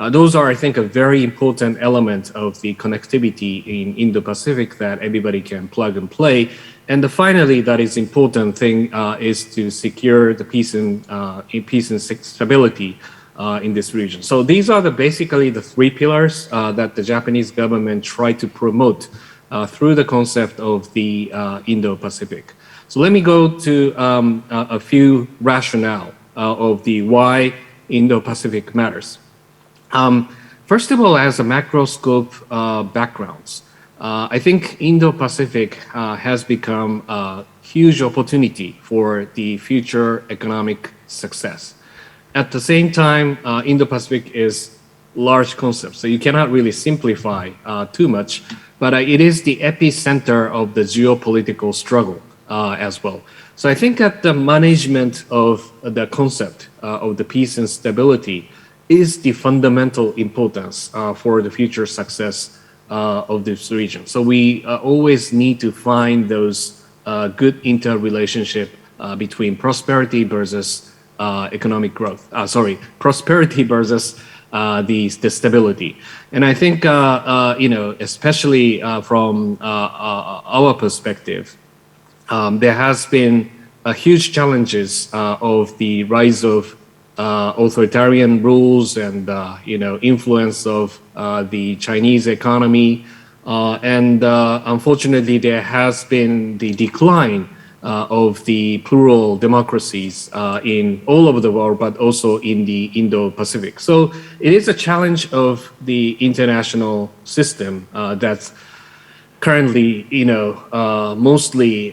Those are, I think, a very important element of the connectivity in Indo-Pacific that everybody can plug and play. And finally, that is important thing is to secure the peace and stability in this region. So these are basically the three pillars that the Japanese government tried to promote through the concept of the Indo-Pacific. So let me go to a few rationale of the why Indo-Pacific matters. First of all, as a macro scope backgrounds, I think Indo-Pacific has become a huge opportunity for the future economic success. At the same time, Indo-Pacific is large concept, so you cannot really simplify too much, but it is the epicenter of the geopolitical struggle as well. So I think that the management of the concept of the peace and stability is the fundamental importance for the future success of this region. So we always need to find those good interrelationship between prosperity versus economic growth. Prosperity versus the stability. And I think, especially from our perspective, there has been huge challenges of the rise of authoritarian rules and influence of the Chinese economy, and unfortunately there has been the decline of the plural democracies in all over the world, but also in the Indo-Pacific. So it is a challenge of the international system that's currently, mostly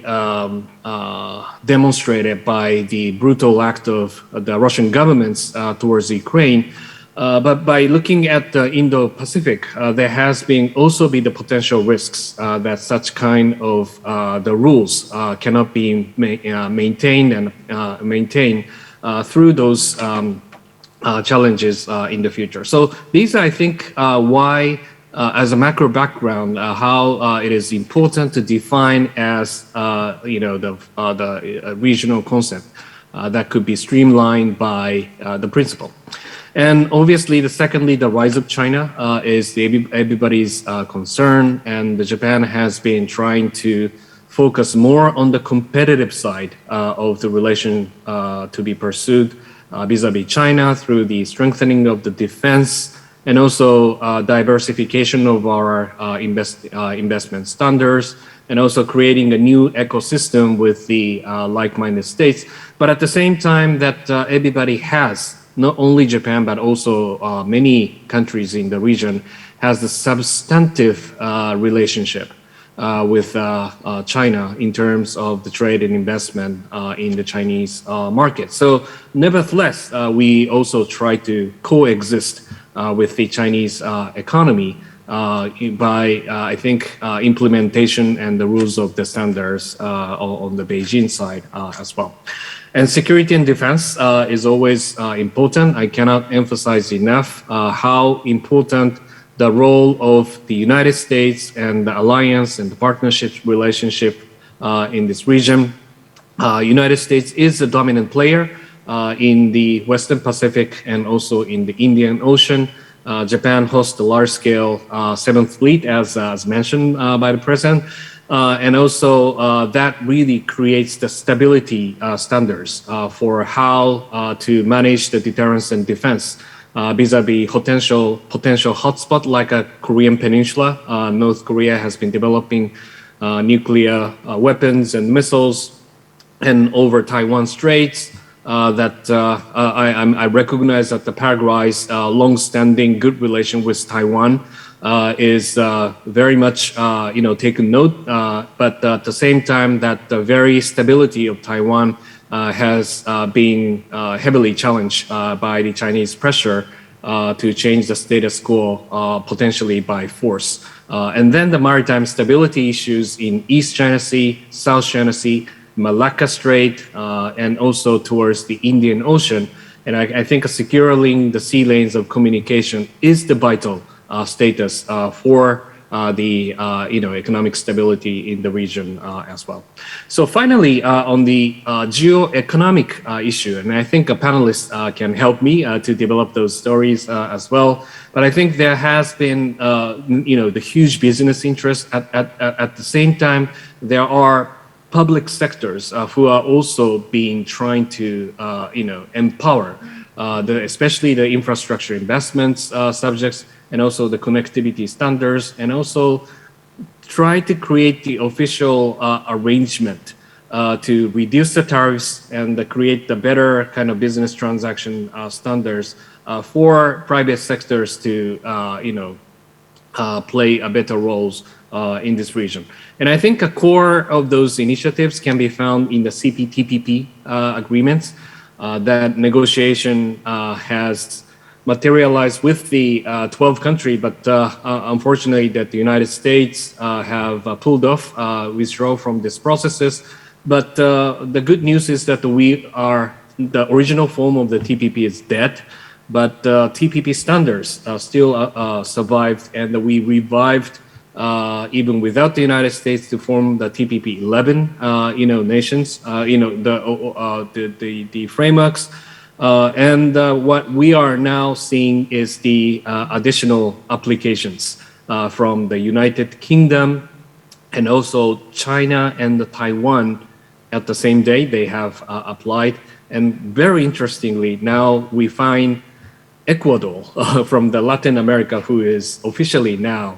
demonstrated by the brutal act of the Russian governments towards Ukraine. But by looking at the Indo-Pacific, there has been also the potential risks that such kind of the rules cannot be maintained through those challenges in the future. So these, I think, why. As a macro background, how it is important to define as the regional concept that could be streamlined by the principle. And obviously, secondly, the rise of China is everybody's concern, and Japan has been trying to focus more on the competitive side of the relation to be pursued vis-a-vis China through the strengthening of the defense, and also diversification of our investment standards, and also creating a new ecosystem with the like-minded states. But at the same time that everybody has, not only Japan, but also many countries in the region, has the substantive relationship with China in terms of the trade and investment in the Chinese market. So nevertheless, we also try to coexist with the Chinese economy by, I think, implementation and the rules of the standards on the Beijing side as well. And security and defense is always important. I cannot emphasize enough how important the role of the United States and the alliance and the partnership relationship in this region. United States is the dominant player in the Western Pacific and also in the Indian Ocean. Japan hosts the large-scale 7th Fleet, as mentioned by the President. And also that really creates the stability standards for how to manage the deterrence and defense vis-a-vis potential hotspot like a Korean Peninsula. North Korea has been developing nuclear weapons and missiles, and over Taiwan Straits. I recognize that the Paraguay's long-standing good relation with Taiwan is very much taken note, but at the same time that the very stability of Taiwan has been heavily challenged by the Chinese pressure to change the status quo potentially by force. And then the maritime stability issues in East China Sea, South China Sea, Malacca Strait, and also towards the Indian Ocean. And I think securing the sea lanes of communication is the vital status for the economic stability in the region as well. So finally, on the geo-economic issue, and I think a panelist can help me to develop those stories as well. But I think there has been the huge business interest. At the same time, there are public sectors who are also trying to empower especially the infrastructure investments subjects, and also the connectivity standards, and also try to create the official arrangement to reduce the tariffs and create the better kind of business transaction standards for private sectors to, play a better roles in this region. And I think a core of those initiatives can be found in the CPTPP agreements. That negotiation has materialized with the 12 countries, but unfortunately that the United States have pulled off, withdraw from these processes. But the good news is that the original form of the TPP is dead, but TPP standards still survived, and we revived even without the United States to form the TPP 11, nations, the frameworks. And what we are now seeing is the additional applications from the United Kingdom and also China and Taiwan. At the same day, they have applied. And very interestingly, now we find Ecuador from the Latin America, who is officially now,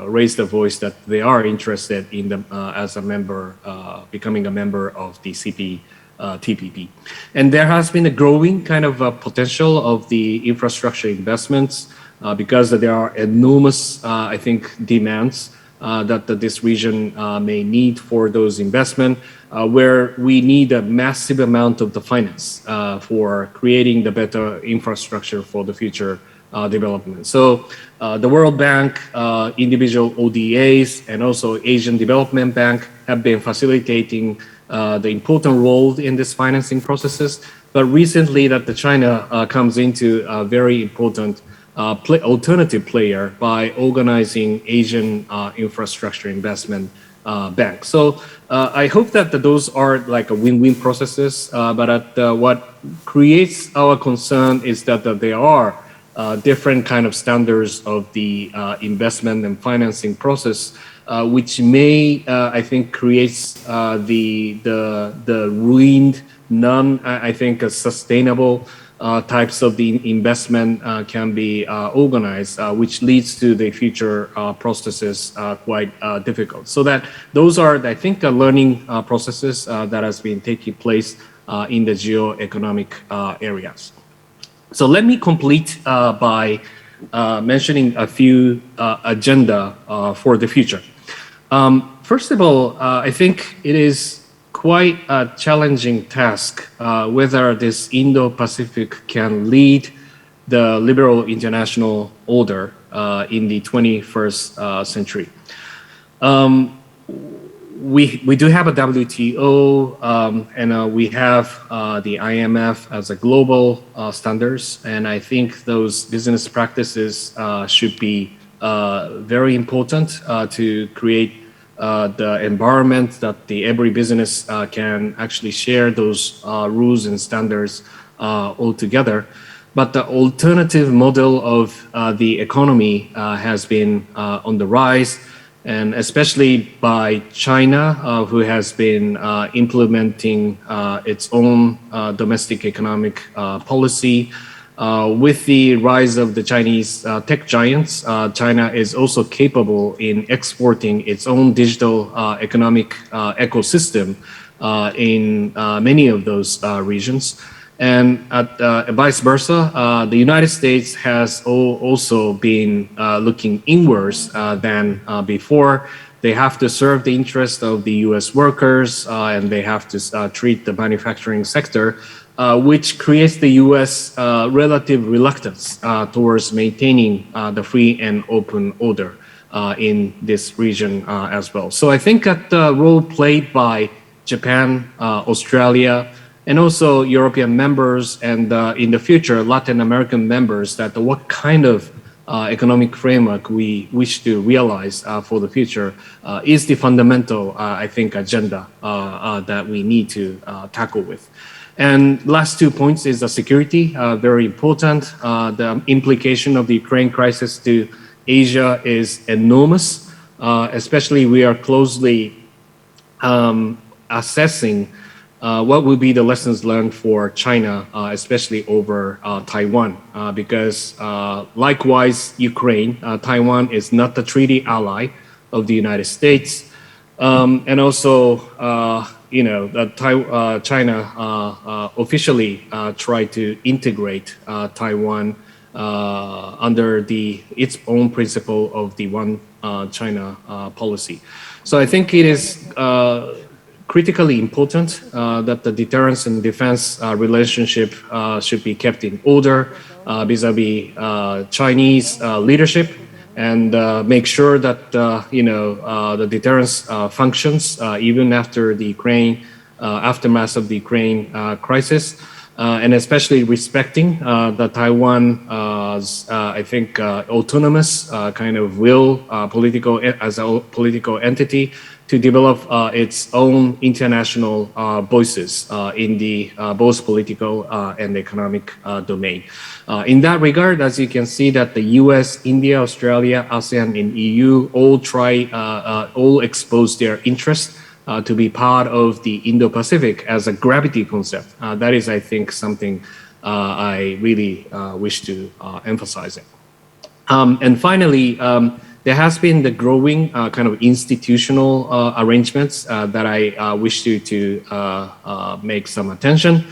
raised the voice that they are interested in as a member, becoming a member of the TPP. And there has been a growing kind of potential of the infrastructure investments because there are enormous, demands that this region may need for those investments, where we need a massive amount of the finance for creating the better infrastructure for the future development. So the World Bank, individual ODAs, and also Asian Development Bank have been facilitating the important role in this financing processes. But recently that the China comes into a very important alternative player by organizing Asian infrastructure investment bank. So I hope that those are like a win-win processes, but what creates our concern is that there are different kind of standards of the investment and financing process, which may, creates the ruined, sustainable types of the investment can be organized, which leads to the future processes quite difficult. So that those are, learning processes that has been taking place in the geo-economic areas. So let me complete by mentioning a few agenda for the future. First of all, I think it is quite a challenging task whether this Indo-Pacific can lead the liberal international order in the 21st century. We do have a WTO, and we have the IMF as a global standards, and I think those business practices should be very important to create the environment that every business can actually share those rules and standards all together. But the alternative model of the economy has been on the rise, and especially by China, who has been implementing its own domestic economic policy. With the rise of the Chinese tech giants, China is also capable in exporting its own digital economic ecosystem in many of those regions. And vice versa, the United States has also been looking inwards than before. They have to serve the interest of the US workers, and they have to treat the manufacturing sector, which creates the US relative reluctance towards maintaining the free and open order in this region as well. So I think that the role played by Japan, Australia, and also European members, and in the future, Latin American members, that what kind of economic framework we wish to realize for the future is the fundamental, agenda that we need to tackle with. And last 2 points is the security, very important. The implication of the Ukraine crisis to Asia is enormous, especially we are closely assessing what will be the lessons learned for China, especially over Taiwan? Because likewise, Ukraine, Taiwan is not the treaty ally of the United States. And also, China officially tried to integrate Taiwan under its own principle of the One China policy. So I think it is critically important that the deterrence and defense relationship should be kept in order vis-a-vis Chinese leadership, and make sure that the deterrence functions even after the aftermath of the Ukraine crisis, and especially respecting the Taiwan's I think autonomous kind of will as a political entity to develop its own international voices in the both political and economic domain. In that regard, as you can see, that the U.S., India, Australia, ASEAN, and EU all expose their interest to be part of the Indo-Pacific as a gravity concept. That is, I think, something I really wish to emphasize it. And finally, there has been the growing kind of institutional arrangements that I wish to make some attention.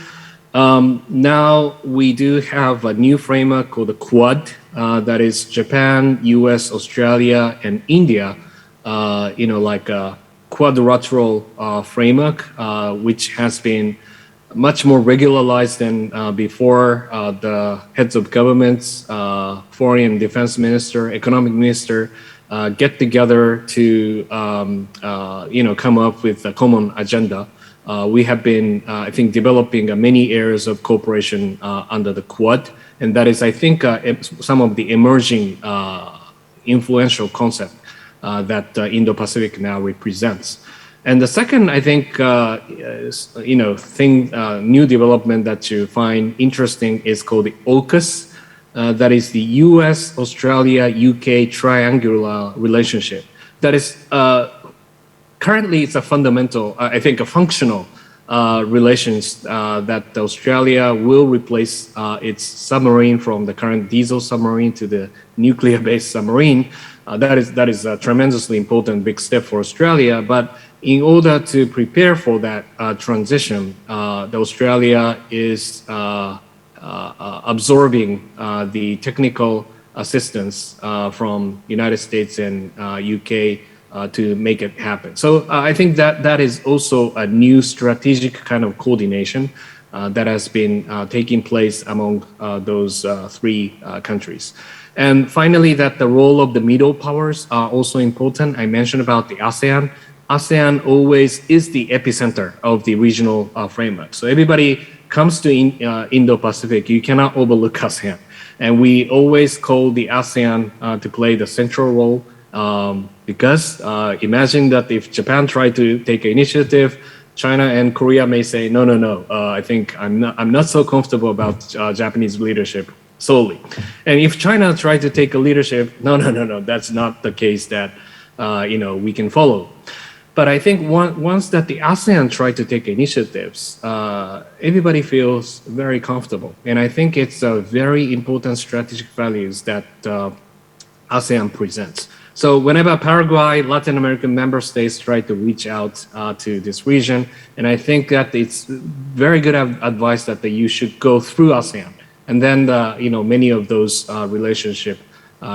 Now we do have a new framework called the Quad, that is Japan, US, Australia, and India, like a quadrilateral framework, which has been much more regularized than before. The heads of governments, foreign and defense minister, economic minister, get together to come up with a common agenda. We have been, I think, developing many areas of cooperation under the Quad, and that is, I think, some of the emerging influential concept that Indo-Pacific now represents. And the second, I think, new development that you find interesting is called the AUKUS. That is the US, Australia, UK triangular relationship. That is, currently it's a fundamental, I think, a functional relations that Australia will replace its submarine from the current diesel submarine to the nuclear-based submarine. That is a tremendously important big step for Australia. But in order to prepare for that transition, Australia is absorbing the technical assistance from United States and UK to make it happen. So I think that is also a new strategic kind of coordination that has been taking place among those three countries. And finally, that the role of the middle powers are also important. I mentioned about the ASEAN. ASEAN always is the epicenter of the regional framework. So everybody comes to Indo-Pacific, you cannot overlook ASEAN. And we always call the ASEAN to play the central role because imagine that if Japan tried to take an initiative, China and Korea may say, no, I think I'm not so comfortable about Japanese leadership solely. And if China tried to take a leadership, no, that's not the case that we can follow. But I think once that the ASEAN tried to take initiatives, everybody feels very comfortable. And I think it's a very important strategic values that ASEAN presents. So whenever Paraguay, Latin American member states try to reach out to this region, and I think that it's very good advice that you should go through ASEAN. And then many of those relationships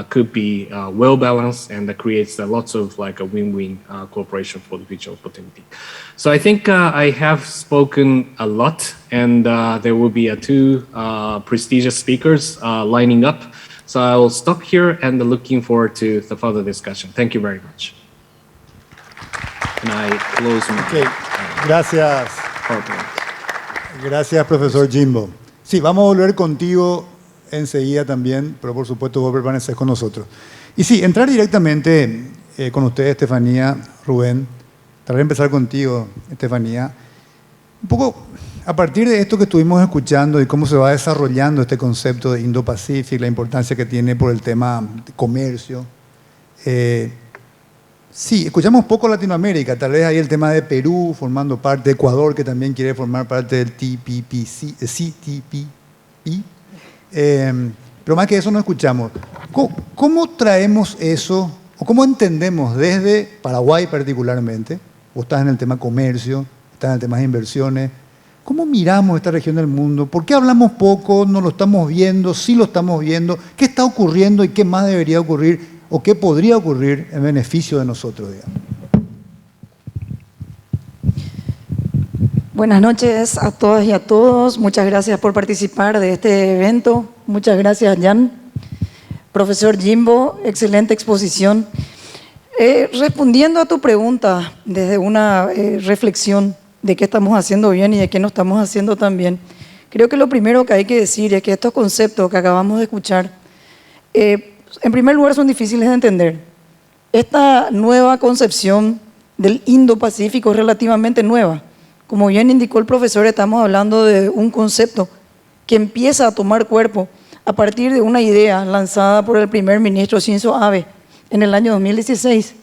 could be well balanced, and that creates lots of like a win-win cooperation for the future opportunity. So I think I have spoken a lot, and there will be two prestigious speakers lining up. So I will stop here and looking forward to the further discussion. Thank you very much. And I close my Gracias. PowerPoint. Gracias, profesor Jimbo. Sí, vamos a volver contigo enseguida también, pero por supuesto vos permaneces con nosotros. Y sí, entrar directamente con ustedes, Estefanía, Rubén, tal vez empezar contigo, Estefanía, un poco a partir de esto que estuvimos escuchando y cómo se va desarrollando este concepto de Indo-Pacific, la importancia que tiene por el tema de comercio, Sí, escuchamos poco Latinoamérica, tal vez ahí el tema de Perú formando parte, de Ecuador que también quiere formar parte del CTPI, pero más que eso no escuchamos. ¿Cómo traemos eso, o cómo entendemos desde Paraguay particularmente, vos estás en el tema comercio, estás en el tema de inversiones, cómo miramos esta región del mundo? ¿Por qué hablamos poco? ¿No lo estamos viendo? ¿Sí lo estamos viendo? ¿Qué está ocurriendo y qué más debería ocurrir o qué podría ocurrir en beneficio de nosotros, digamos? Buenas noches a todas y a todos. Muchas gracias por participar de este evento. Muchas gracias, Jan. Profesor Jimbo, excelente exposición. Respondiendo a tu pregunta desde una reflexión de qué estamos haciendo bien y de qué no estamos haciendo tan bien, creo que lo primero que hay que decir es que estos conceptos que acabamos de escuchar, en primer lugar, son difíciles de entender. Esta nueva concepción del Indo-Pacífico es relativamente nueva. Como bien indicó el profesor, estamos hablando de un concepto que empieza a tomar cuerpo a partir de una idea lanzada por el primer ministro Shinzo Abe en el año 2016.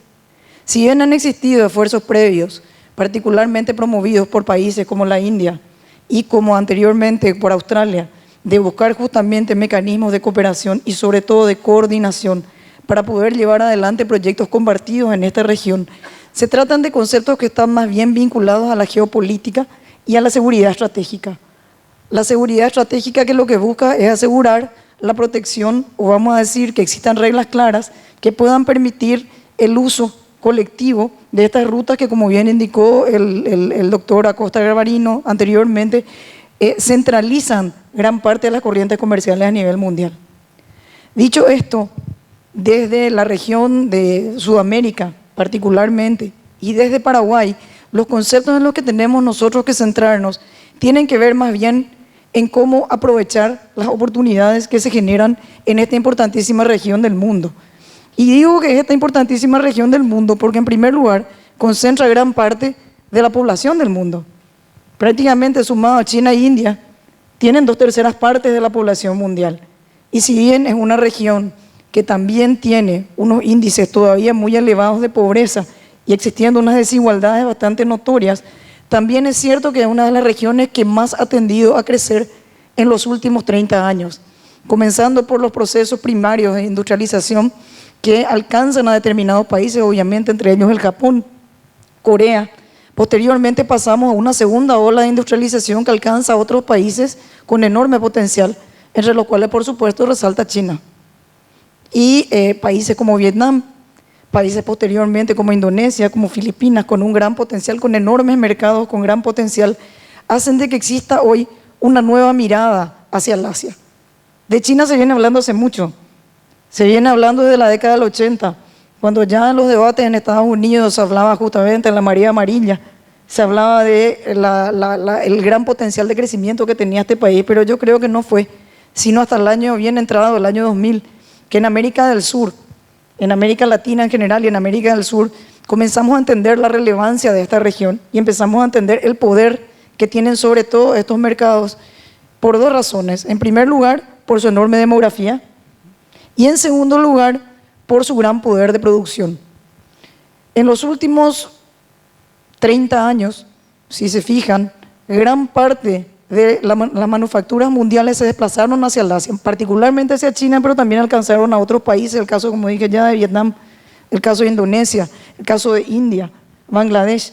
Si bien han existido esfuerzos previos, particularmente promovidos por países como la India y como anteriormente por Australia, de buscar justamente mecanismos de cooperación y sobre todo de coordinación para poder llevar adelante proyectos compartidos en esta región, se tratan de conceptos que están más bien vinculados a la geopolítica y a la seguridad estratégica. La seguridad estratégica, que lo que busca es asegurar la protección, o vamos a decir que existan reglas claras que puedan permitir el uso colectivo de estas rutas que, como bien indicó el doctor Acosta Garbarino anteriormente, centralizan gran parte de las corrientes comerciales a nivel mundial. Dicho esto, desde la región de Sudamérica particularmente y desde Paraguay, los conceptos en los que tenemos nosotros que centrarnos tienen que ver más bien en cómo aprovechar las oportunidades que se generan en esta importantísima región del mundo. Y digo que es esta importantísima región del mundo porque, en primer lugar, concentra gran parte de la población del mundo. Prácticamente, sumado a China e India, tienen 2/3 partes de la población mundial. Y si bien es una región que también tiene unos índices todavía muy elevados de pobreza y existiendo unas desigualdades bastante notorias, también es cierto que es una de las regiones que más ha tendido a crecer en los últimos 30 años, comenzando por los procesos primarios de industrialización que alcanzan a determinados países, obviamente entre ellos el Japón, Corea. Posteriormente pasamos a una segunda ola de industrialización que alcanza a otros países con enorme potencial, entre los cuales, por supuesto, resalta China. Y países como Vietnam, países posteriormente como Indonesia, como Filipinas, con un gran potencial, con enormes mercados, con gran potencial, hacen de que exista hoy una nueva mirada hacia el Asia. De China se viene hablando hace mucho, se viene hablando desde la década del 80, cuando ya en los debates en Estados Unidos se hablaba justamente de la marea amarilla, se hablaba de el gran potencial de crecimiento que tenía este país, pero yo creo que no fue sino hasta el año bien entrado, el año 2000, que en América del Sur, en América Latina en general y en América del Sur, comenzamos a entender la relevancia de esta región y empezamos a entender el poder que tienen sobre todo estos mercados por dos razones. En primer lugar, por su enorme demografía y en segundo lugar, por su gran poder de producción. En los últimos 30 años, si se fijan, gran parte de las manufacturas mundiales se desplazaron hacia el Asia, particularmente hacia China, pero también alcanzaron a otros países, el caso, como dije ya, de Vietnam, el caso de Indonesia, el caso de India, Bangladesh.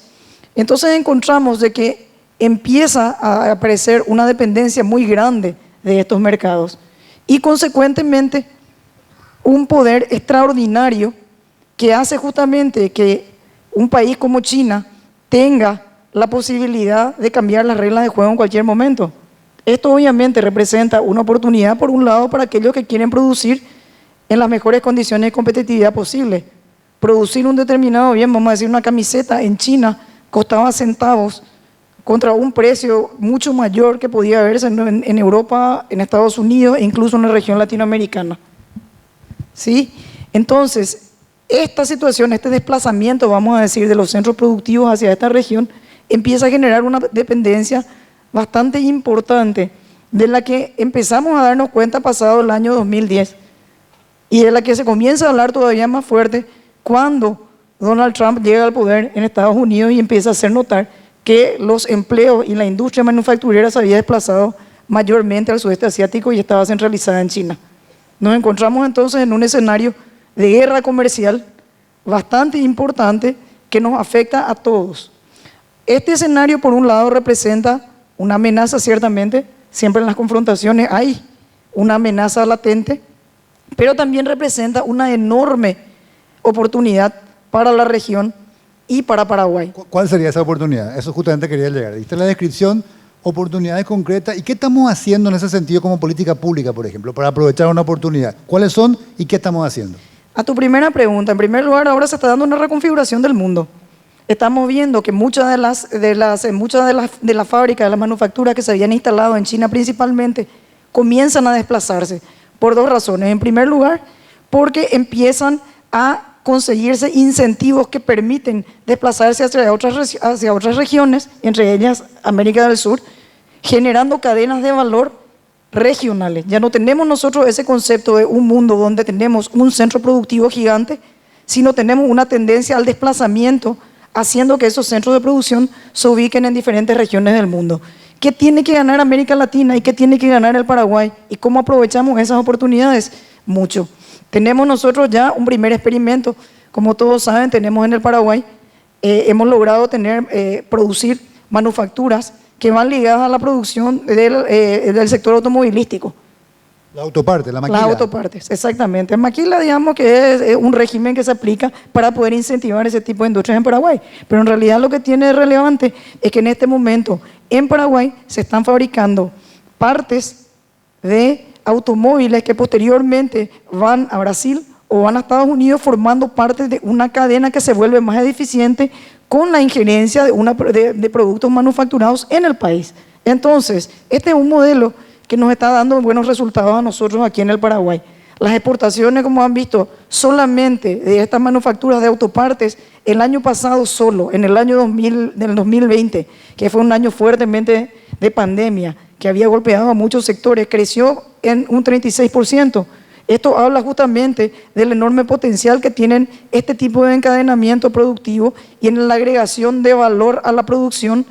Entonces encontramos de que empieza a aparecer una dependencia muy grande de estos mercados y consecuentemente un poder extraordinario que hace justamente que un país como China tenga la posibilidad de cambiar las reglas de juego en cualquier momento. Esto obviamente representa una oportunidad, por un lado, para aquellos que quieren producir en las mejores condiciones de competitividad posible. Producir un determinado bien, vamos a decir una camiseta en China, costaba centavos contra un precio mucho mayor que podía verse en Europa, en Estados Unidos e incluso en la región latinoamericana. ¿Sí? Entonces, esta situación, este desplazamiento, vamos a decir, de los centros productivos hacia esta región, empieza a generar una dependencia bastante importante de la que empezamos a darnos cuenta pasado el año 2010 y de la que se comienza a hablar todavía más fuerte cuando Donald Trump llega al poder en Estados Unidos y empieza a hacer notar que los empleos y la industria manufacturera se había desplazado mayormente al sudeste asiático y estaba centralizada en China. Nos encontramos entonces en un escenario de guerra comercial bastante importante que nos afecta a todos. Este escenario, por un lado, representa una amenaza, ciertamente, siempre en las confrontaciones hay una amenaza latente, pero también representa una enorme oportunidad para la región y para Paraguay. ¿Cuál sería esa oportunidad? Eso justamente quería llegar. Diste la descripción, oportunidades concretas. ¿Y qué estamos haciendo en ese sentido como política pública, por ejemplo, para aprovechar una oportunidad? ¿Cuáles son y qué estamos haciendo? A tu primera pregunta, en primer lugar, ahora se está dando una reconfiguración del mundo. Estamos viendo que muchas de las fábricas, de las manufacturas que se habían instalado en China principalmente, comienzan a desplazarse por dos razones. En primer lugar, porque empiezan a conseguirse incentivos que permiten desplazarse hacia otras regiones, entre ellas América del Sur, generando cadenas de valor regionales. Ya no tenemos nosotros ese concepto de un mundo donde tenemos un centro productivo gigante, sino tenemos una tendencia al desplazamiento, haciendo que esos centros de producción se ubiquen en diferentes regiones del mundo. ¿Qué tiene que ganar América Latina y qué tiene que ganar el Paraguay? ¿Y cómo aprovechamos esas oportunidades? Mucho. Tenemos nosotros ya un primer experimento, como todos saben, tenemos en el Paraguay, hemos logrado producir manufacturas que van ligadas a la producción del sector automovilístico. La autoparte, la maquila. Las autopartes, exactamente. Maquila, digamos que es un régimen que se aplica para poder incentivar ese tipo de industrias en Paraguay. Pero en realidad lo que tiene de relevante es que en este momento en Paraguay se están fabricando partes de automóviles que posteriormente van a Brasil o van a Estados Unidos formando parte de una cadena que se vuelve más eficiente con la injerencia de productos manufacturados en el país. Entonces, este es un modelo que nos está dando buenos resultados a nosotros aquí en el Paraguay. Las exportaciones, como han visto, solamente de estas manufacturas de autopartes, el año pasado solo, en el año 2020, que fue un año fuertemente de pandemia, que había golpeado a muchos sectores, creció en un 36%. Esto habla justamente del enorme potencial que tienen este tipo de encadenamiento productivo y en la agregación de valor a la producción,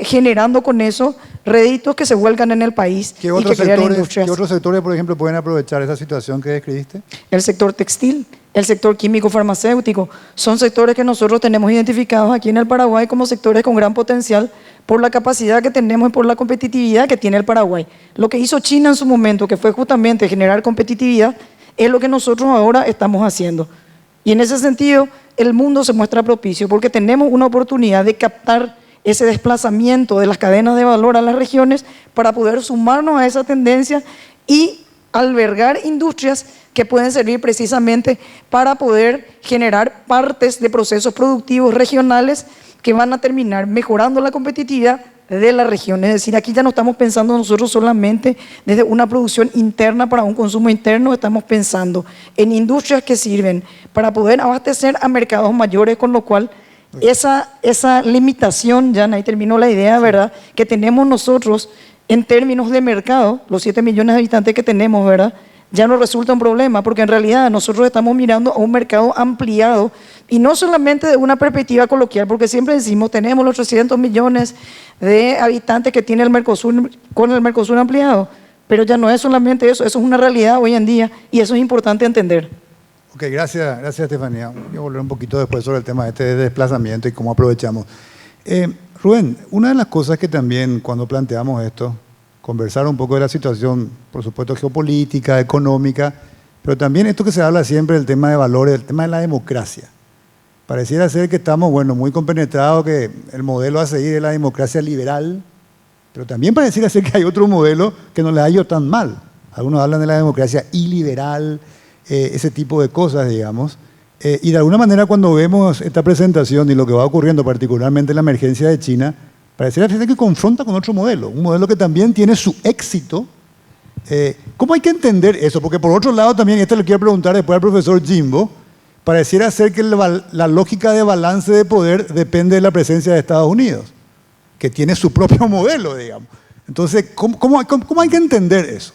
generando con eso réditos que se vuelcan en el país ¿Qué y otros que crean sectores, industrias. ¿Qué otros sectores, por ejemplo, pueden aprovechar esa situación que describiste? El sector textil, el sector químico farmacéutico, son sectores que nosotros tenemos identificados aquí en el Paraguay como sectores con gran potencial por la capacidad que tenemos y por la competitividad que tiene el Paraguay. Lo que hizo China en su momento, que fue justamente generar competitividad, es lo que nosotros ahora estamos haciendo. Y en ese sentido, el mundo se muestra propicio porque tenemos una oportunidad de captar ese desplazamiento de las cadenas de valor a las regiones para poder sumarnos a esa tendencia y albergar industrias que pueden servir precisamente para poder generar partes de procesos productivos regionales que van a terminar mejorando la competitividad de la región. Es decir, aquí ya no estamos pensando nosotros solamente desde una producción interna para un consumo interno, estamos pensando en industrias que sirven para poder abastecer a mercados mayores, con lo cual esa limitación, ya ahí terminó la idea, ¿verdad?, que tenemos nosotros en términos de mercado, los 7 millones de habitantes que tenemos, ¿verdad?, ya no resulta un problema, porque en realidad nosotros estamos mirando a un mercado ampliado y no solamente de una perspectiva coloquial, porque siempre decimos tenemos los 300 millones de habitantes que tiene el Mercosur con el Mercosur ampliado, pero ya no es solamente eso, eso es una realidad hoy en día y eso es importante entender. Ok, gracias Estefanía. Voy a volver un poquito después sobre el tema de desplazamiento y cómo aprovechamos. Rubén, una de las cosas que también cuando planteamos esto, conversar un poco de la situación, por supuesto geopolítica, económica, pero también esto que se habla siempre del tema de valores, el tema de la democracia. Pareciera ser que estamos, muy compenetrados, que el modelo a seguir es la democracia liberal, pero también pareciera ser que hay otro modelo que no les ha ido tan mal. Algunos hablan de la democracia iliberal, ese tipo de cosas, digamos. Y de alguna manera cuando vemos esta presentación y lo que va ocurriendo, particularmente en la emergencia de China, pareciera que confronta con otro modelo, un modelo que también tiene su éxito. ¿Cómo hay que entender eso? Porque por otro lado también, esto le quiero preguntar después al profesor Jimbo, pareciera ser que la lógica de balance de poder depende de la presencia de Estados Unidos, que tiene su propio modelo, digamos. Entonces, ¿cómo hay que entender eso?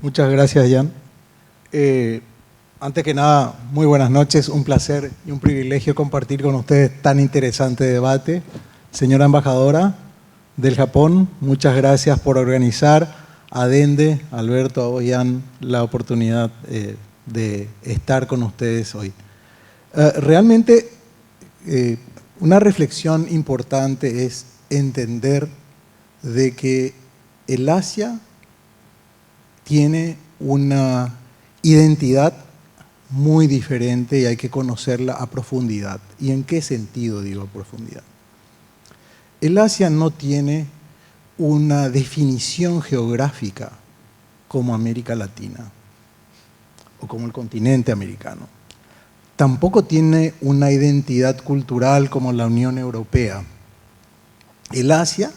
Muchas gracias, Jan. Antes que nada, muy buenas noches. Un placer y un privilegio compartir con ustedes tan interesante debate. Señora embajadora del Japón, muchas gracias por organizar. A Dende, Alberto, a vos, Jan, la oportunidad de estar con ustedes hoy. Realmente, una reflexión importante es entender de que el Asia tiene una identidad muy diferente y hay que conocerla a profundidad. ¿Y en qué sentido digo a profundidad? El Asia no tiene una definición geográfica como América Latina o como el continente americano. Tampoco tiene una identidad cultural como la Unión Europea. El Asia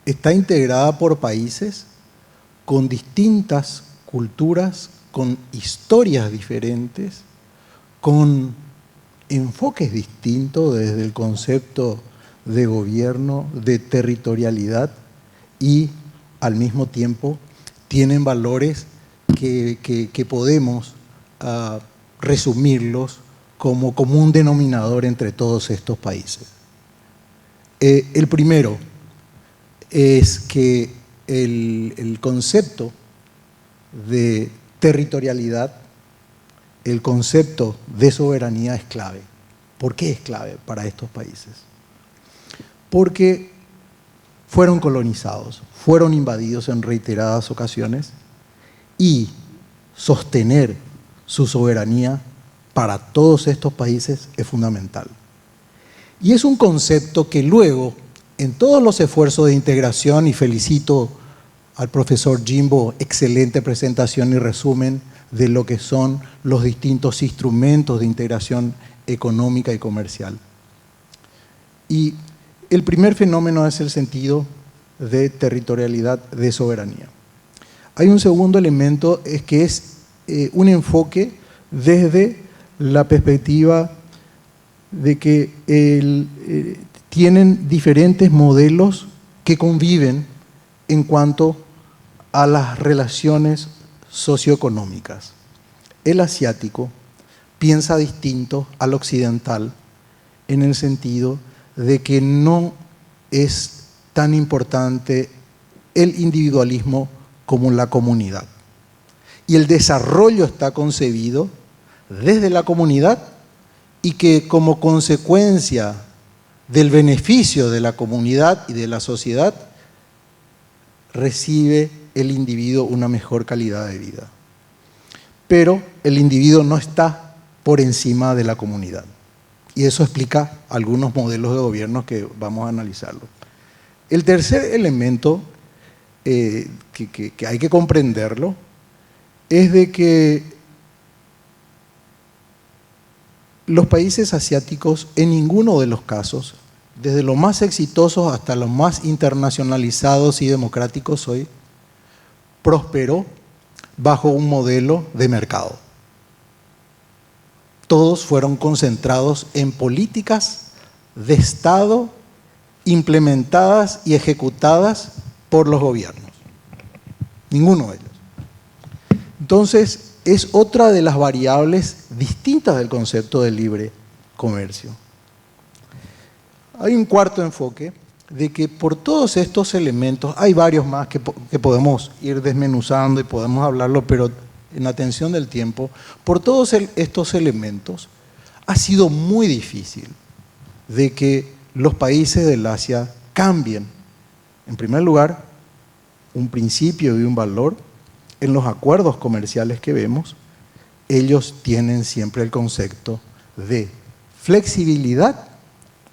está integrada por países con distintas culturas, con historias diferentes, con enfoques distintos desde el concepto de gobierno, de territorialidad, y al mismo tiempo tienen valores que podemos resumirlos como común denominador entre todos estos países. El primero es que el concepto de territorialidad, el concepto de soberanía es clave. ¿Por qué es clave para estos países? Porque fueron colonizados, fueron invadidos en reiteradas ocasiones y sostener su soberanía para todos estos países es fundamental. Y es un concepto que luego, en todos los esfuerzos de integración, y felicito al profesor Jimbo, excelente presentación y resumen de lo que son los distintos instrumentos de integración económica y comercial. Y el primer fenómeno es el sentido de territorialidad, de soberanía. Hay un segundo elemento, es que es un enfoque desde la perspectiva de que tienen diferentes modelos que conviven en cuanto a las relaciones socioeconómicas. El asiático piensa distinto al occidental en el sentido de que no es tan importante el individualismo como la comunidad. Y el desarrollo está concebido desde la comunidad y que como consecuencia del beneficio de la comunidad y de la sociedad recibe el individuo una mejor calidad de vida. Pero el individuo no está por encima de la comunidad. Y eso explica algunos modelos de gobierno que vamos a analizarlo. El tercer elemento que hay que comprenderlo es de que los países asiáticos en ninguno de los casos, desde los más exitosos hasta los más internacionalizados y democráticos hoy, prosperó bajo un modelo de mercado. Todos fueron concentrados en políticas de Estado implementadas y ejecutadas por los gobiernos. Ninguno de ellos. Entonces, es otra de las variables distintas del concepto de libre comercio. Hay un cuarto enfoque de que por todos estos elementos, hay varios más que podemos ir desmenuzando y podemos hablarlo, pero en atención del tiempo, por todos estos elementos ha sido muy difícil de que los países del Asia cambien, en primer lugar, un principio y un valor. En los acuerdos comerciales que vemos, ellos tienen siempre el concepto de flexibilidad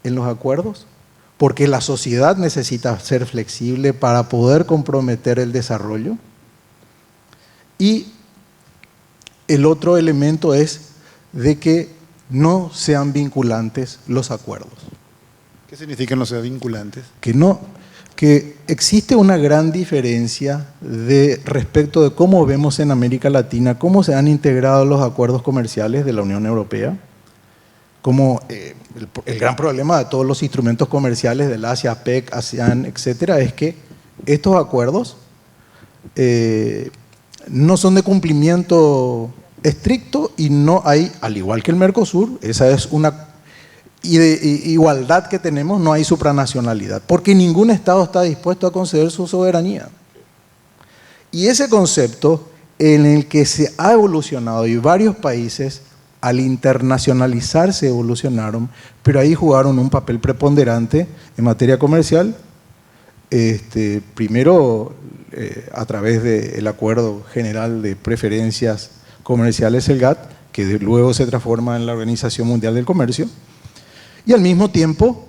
en los acuerdos, porque la sociedad necesita ser flexible para poder comprometer el desarrollo. Y el otro elemento es de que no sean vinculantes los acuerdos. ¿Qué significa no sean vinculantes? Que existe una gran diferencia respecto de cómo vemos en América Latina, cómo se han integrado los acuerdos comerciales de la Unión Europea, como el gran problema de todos los instrumentos comerciales del Asia, APEC, ASEAN, etcétera, es que estos acuerdos no son de cumplimiento estricto y no hay, al igual que el Mercosur, esa es una igualdad que tenemos, no hay supranacionalidad, porque ningún Estado está dispuesto a conceder su soberanía. Y ese concepto en el que se ha evolucionado y varios países al internacionalizarse evolucionaron, pero ahí jugaron un papel preponderante en materia comercial, primero a través del Acuerdo General de Preferencias Comerciales, el GATT, que luego se transforma en la Organización Mundial del Comercio, y al mismo tiempo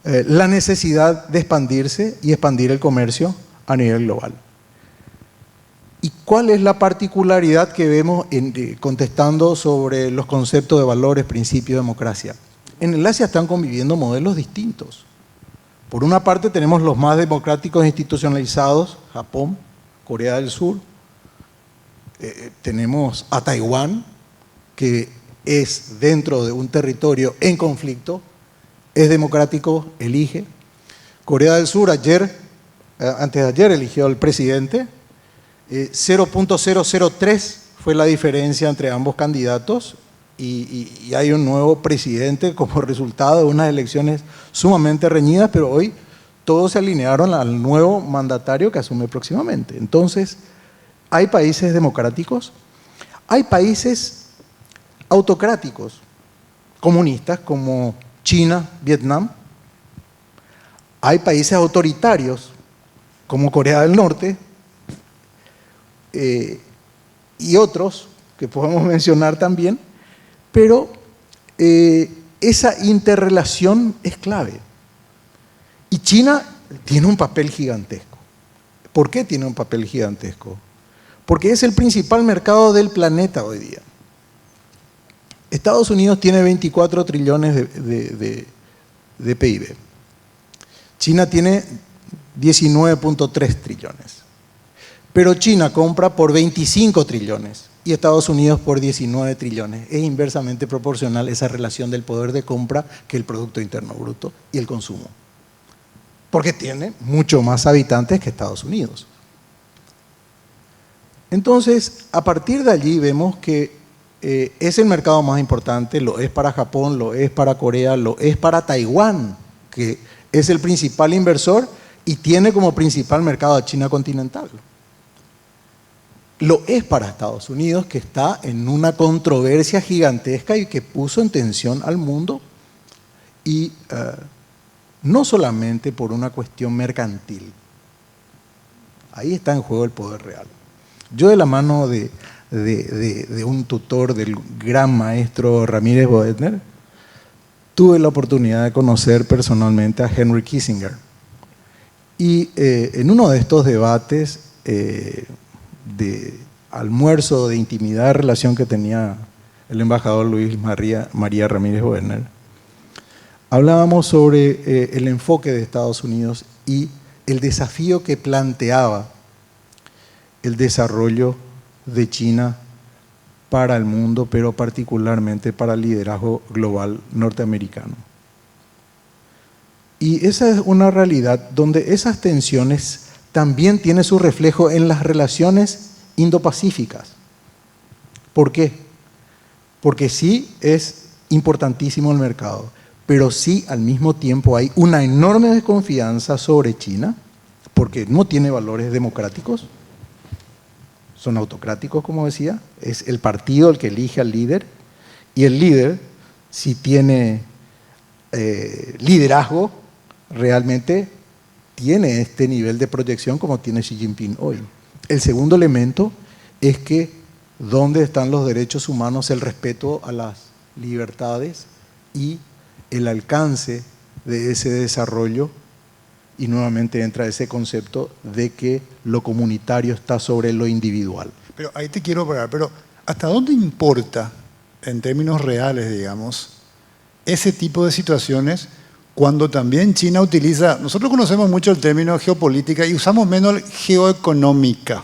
la necesidad de expandirse y expandir el comercio a nivel global. ¿Y cuál es la particularidad que vemos contestando sobre los conceptos de valores, principios, democracia? En el Asia están conviviendo modelos distintos. Por una parte tenemos los más democráticos e institucionalizados, Japón, Corea del Sur. Tenemos a Taiwán, que es dentro de un territorio en conflicto, es democrático, elige. Corea del Sur antes de ayer eligió al presidente. 0.003 fue la diferencia entre ambos candidatos y hay un nuevo presidente como resultado de unas elecciones sumamente reñidas, pero hoy todos se alinearon al nuevo mandatario que asume próximamente. Entonces, hay países democráticos, hay países autocráticos, comunistas como China, Vietnam, hay países autoritarios como Corea del Norte, y otros que podemos mencionar también, pero esa interrelación es clave. Y China tiene un papel gigantesco. ¿Por qué tiene un papel gigantesco? Porque es el principal mercado del planeta hoy día. Estados Unidos tiene 24 trillones de PIB. China tiene 19.3 trillones. Pero China compra por 25 trillones y Estados Unidos por 19 trillones. Es inversamente proporcional esa relación del poder de compra que el Producto Interno Bruto y el consumo. Porque tiene mucho más habitantes que Estados Unidos. Entonces, a partir de allí vemos que es el mercado más importante, lo es para Japón, lo es para Corea, lo es para Taiwán, que es el principal inversor y tiene como principal mercado a China continental. Lo es para Estados Unidos, que está en una controversia gigantesca y que puso en tensión al mundo, y no solamente por una cuestión mercantil. Ahí está en juego el poder real. Yo, de la mano de un tutor del gran maestro Ramírez Boedner, tuve la oportunidad de conocer personalmente a Henry Kissinger. Y en uno de estos debates de almuerzo, de intimidad, de relación que tenía el embajador Luis María Ramírez Boedner, hablábamos sobre el enfoque de Estados Unidos y el desafío que planteaba el desarrollo de China para el mundo, pero particularmente para el liderazgo global norteamericano. Y esa es una realidad donde esas tensiones también tienen su reflejo en las relaciones indopacíficas. ¿Por qué? Porque sí es importantísimo el mercado, pero sí al mismo tiempo hay una enorme desconfianza sobre China, porque no tiene valores democráticos, son autocráticos, como decía, es el partido el que elige al líder, y el líder, si tiene liderazgo, realmente tiene este nivel de proyección como tiene Xi Jinping hoy. El segundo elemento es que ¿dónde están los derechos humanos, el respeto a las libertades y el alcance de ese desarrollo? Y nuevamente entra ese concepto de que lo comunitario está sobre lo individual. Pero ahí te quiero parar, pero ¿hasta dónde importa, en términos reales, digamos, ese tipo de situaciones cuando también China utiliza, nosotros conocemos mucho el término geopolítica y usamos menos geoeconómica,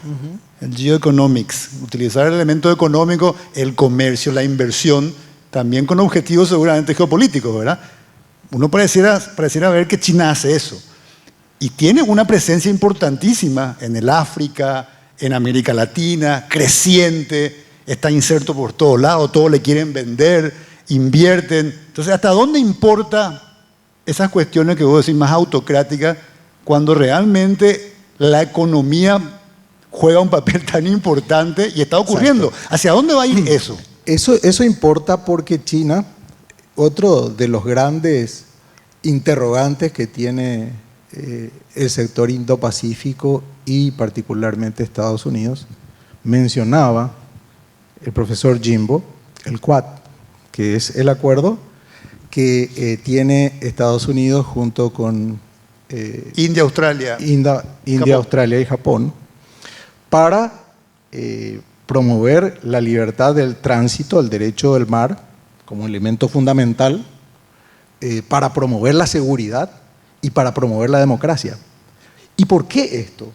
el geoeconomics, utilizar el elemento económico, el comercio, la inversión, también con objetivos seguramente geopolíticos, ¿verdad? Uno pareciera ver que China hace eso. Y tiene una presencia importantísima en el África, en América Latina, creciente, está inserto por todos lados, todos le quieren vender, invierten. Entonces, ¿hasta dónde importa esas cuestiones que vos decís más autocráticas cuando realmente la economía juega un papel tan importante y está ocurriendo? Exacto. ¿Hacia dónde va a ir eso? Eso importa porque China, otro de los grandes interrogantes que tiene el sector Indo-Pacífico y particularmente Estados Unidos, mencionaba el profesor Jimbo, el Quad, que es el acuerdo que tiene Estados Unidos junto con India, Australia. India, Australia y Japón para promover la libertad del tránsito, el derecho del mar como elemento fundamental, para promover la seguridad y para promover la democracia. ¿Y por qué esto?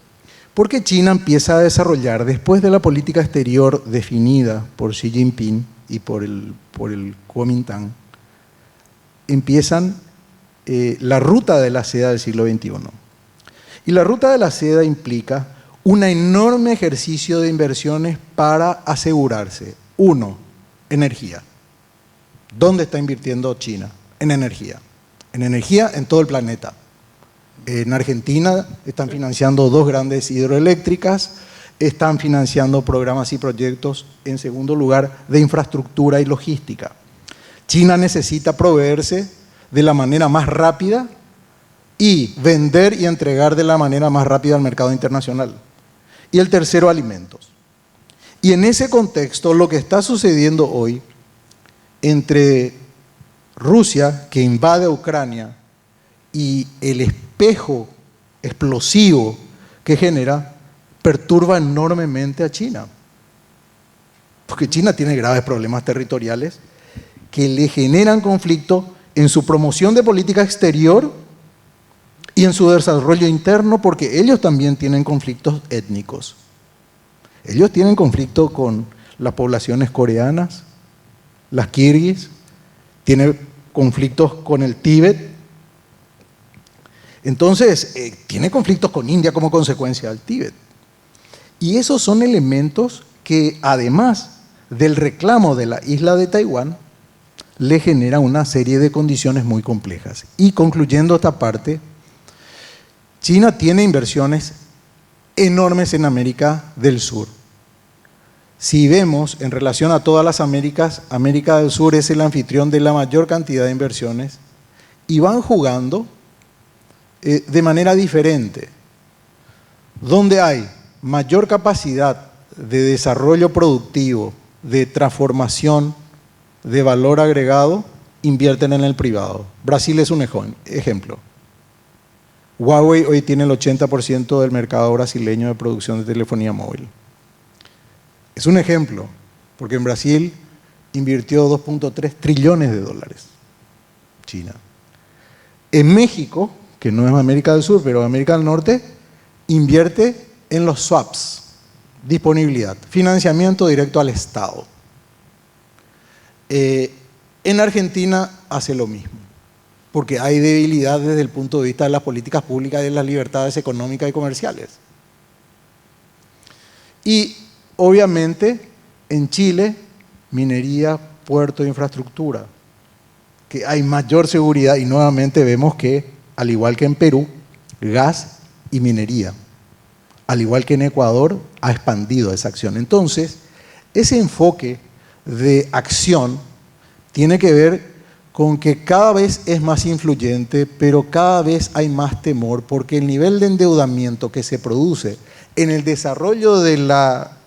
Porque China empieza a desarrollar, después de la política exterior definida por Xi Jinping y por el Kuomintang, empiezan la ruta de la seda del siglo XXI. Y la ruta de la seda implica un enorme ejercicio de inversiones para asegurarse. Uno, energía. ¿Dónde está invirtiendo China? En energía. En energía en todo el planeta. En Argentina están financiando 2 grandes hidroeléctricas, están financiando programas y proyectos, en segundo lugar, de infraestructura y logística. China necesita proveerse de la manera más rápida y vender y entregar de la manera más rápida al mercado internacional. Y el tercero, alimentos. Y en ese contexto, lo que está sucediendo hoy entre Rusia, que invade Ucrania, y el espejo explosivo que genera, perturba enormemente a China. Porque China tiene graves problemas territoriales que le generan conflicto en su promoción de política exterior y en su desarrollo interno, porque ellos también tienen conflictos étnicos. Ellos tienen conflicto con las poblaciones coreanas, las kirguis, tienen conflictos con el Tíbet. Entonces, tiene conflictos con India como consecuencia del Tíbet. Y esos son elementos que, además del reclamo de la isla de Taiwán, le genera una serie de condiciones muy complejas. Y concluyendo esta parte, China tiene inversiones enormes en América del Sur. Si vemos en relación a todas las Américas, América del Sur es el anfitrión de la mayor cantidad de inversiones y van jugando de manera diferente. Donde hay mayor capacidad de desarrollo productivo, de transformación, de valor agregado, invierten en el privado. Brasil es un ejemplo. Huawei hoy tiene el 80% del mercado brasileño de producción de telefonía móvil. Es un ejemplo, porque en Brasil invirtió 2.3 trillones de dólares, China. En México, que no es América del Sur, pero América del Norte, invierte en los swaps, disponibilidad, financiamiento directo al Estado. En Argentina hace lo mismo, porque hay debilidad desde el punto de vista de las políticas públicas y de las libertades económicas y comerciales. Y obviamente en Chile, minería, puerto, infraestructura, que hay mayor seguridad y nuevamente vemos que, al igual que en Perú, gas y minería, al igual que en Ecuador, ha expandido esa acción. Entonces, ese enfoque de acción tiene que ver con que cada vez es más influyente, pero cada vez hay más temor, porque el nivel de endeudamiento que se produce en el desarrollo de la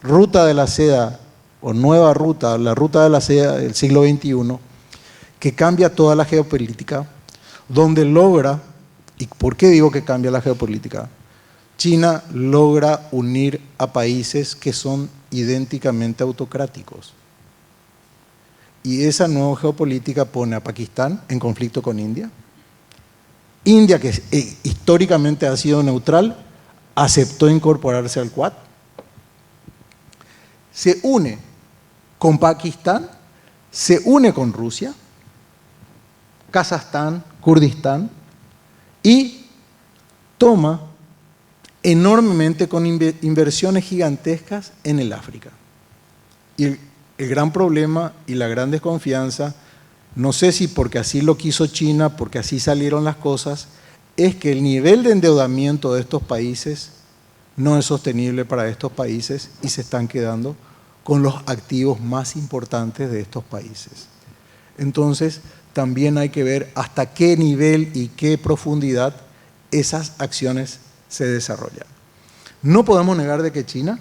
ruta de la seda, o nueva ruta, la ruta de la seda del siglo XXI, que cambia toda la geopolítica, donde logra, ¿y por qué digo que cambia la geopolítica? China logra unir a países que son idénticamente autocráticos. Y esa nueva geopolítica pone a Pakistán en conflicto con India. India, que históricamente ha sido neutral, aceptó incorporarse al Quad. Se une con Pakistán, se une con Rusia, Kazajstán, Kurdistán, y toma enormemente con inversiones gigantescas en el África. Y el gran problema y la gran desconfianza, no sé si porque así lo quiso China, porque así salieron las cosas, es que el nivel de endeudamiento de estos países no es sostenible para estos países y se están quedando con los activos más importantes de estos países. Entonces, también hay que ver hasta qué nivel y qué profundidad esas acciones se desarrollan. No podemos negar de que China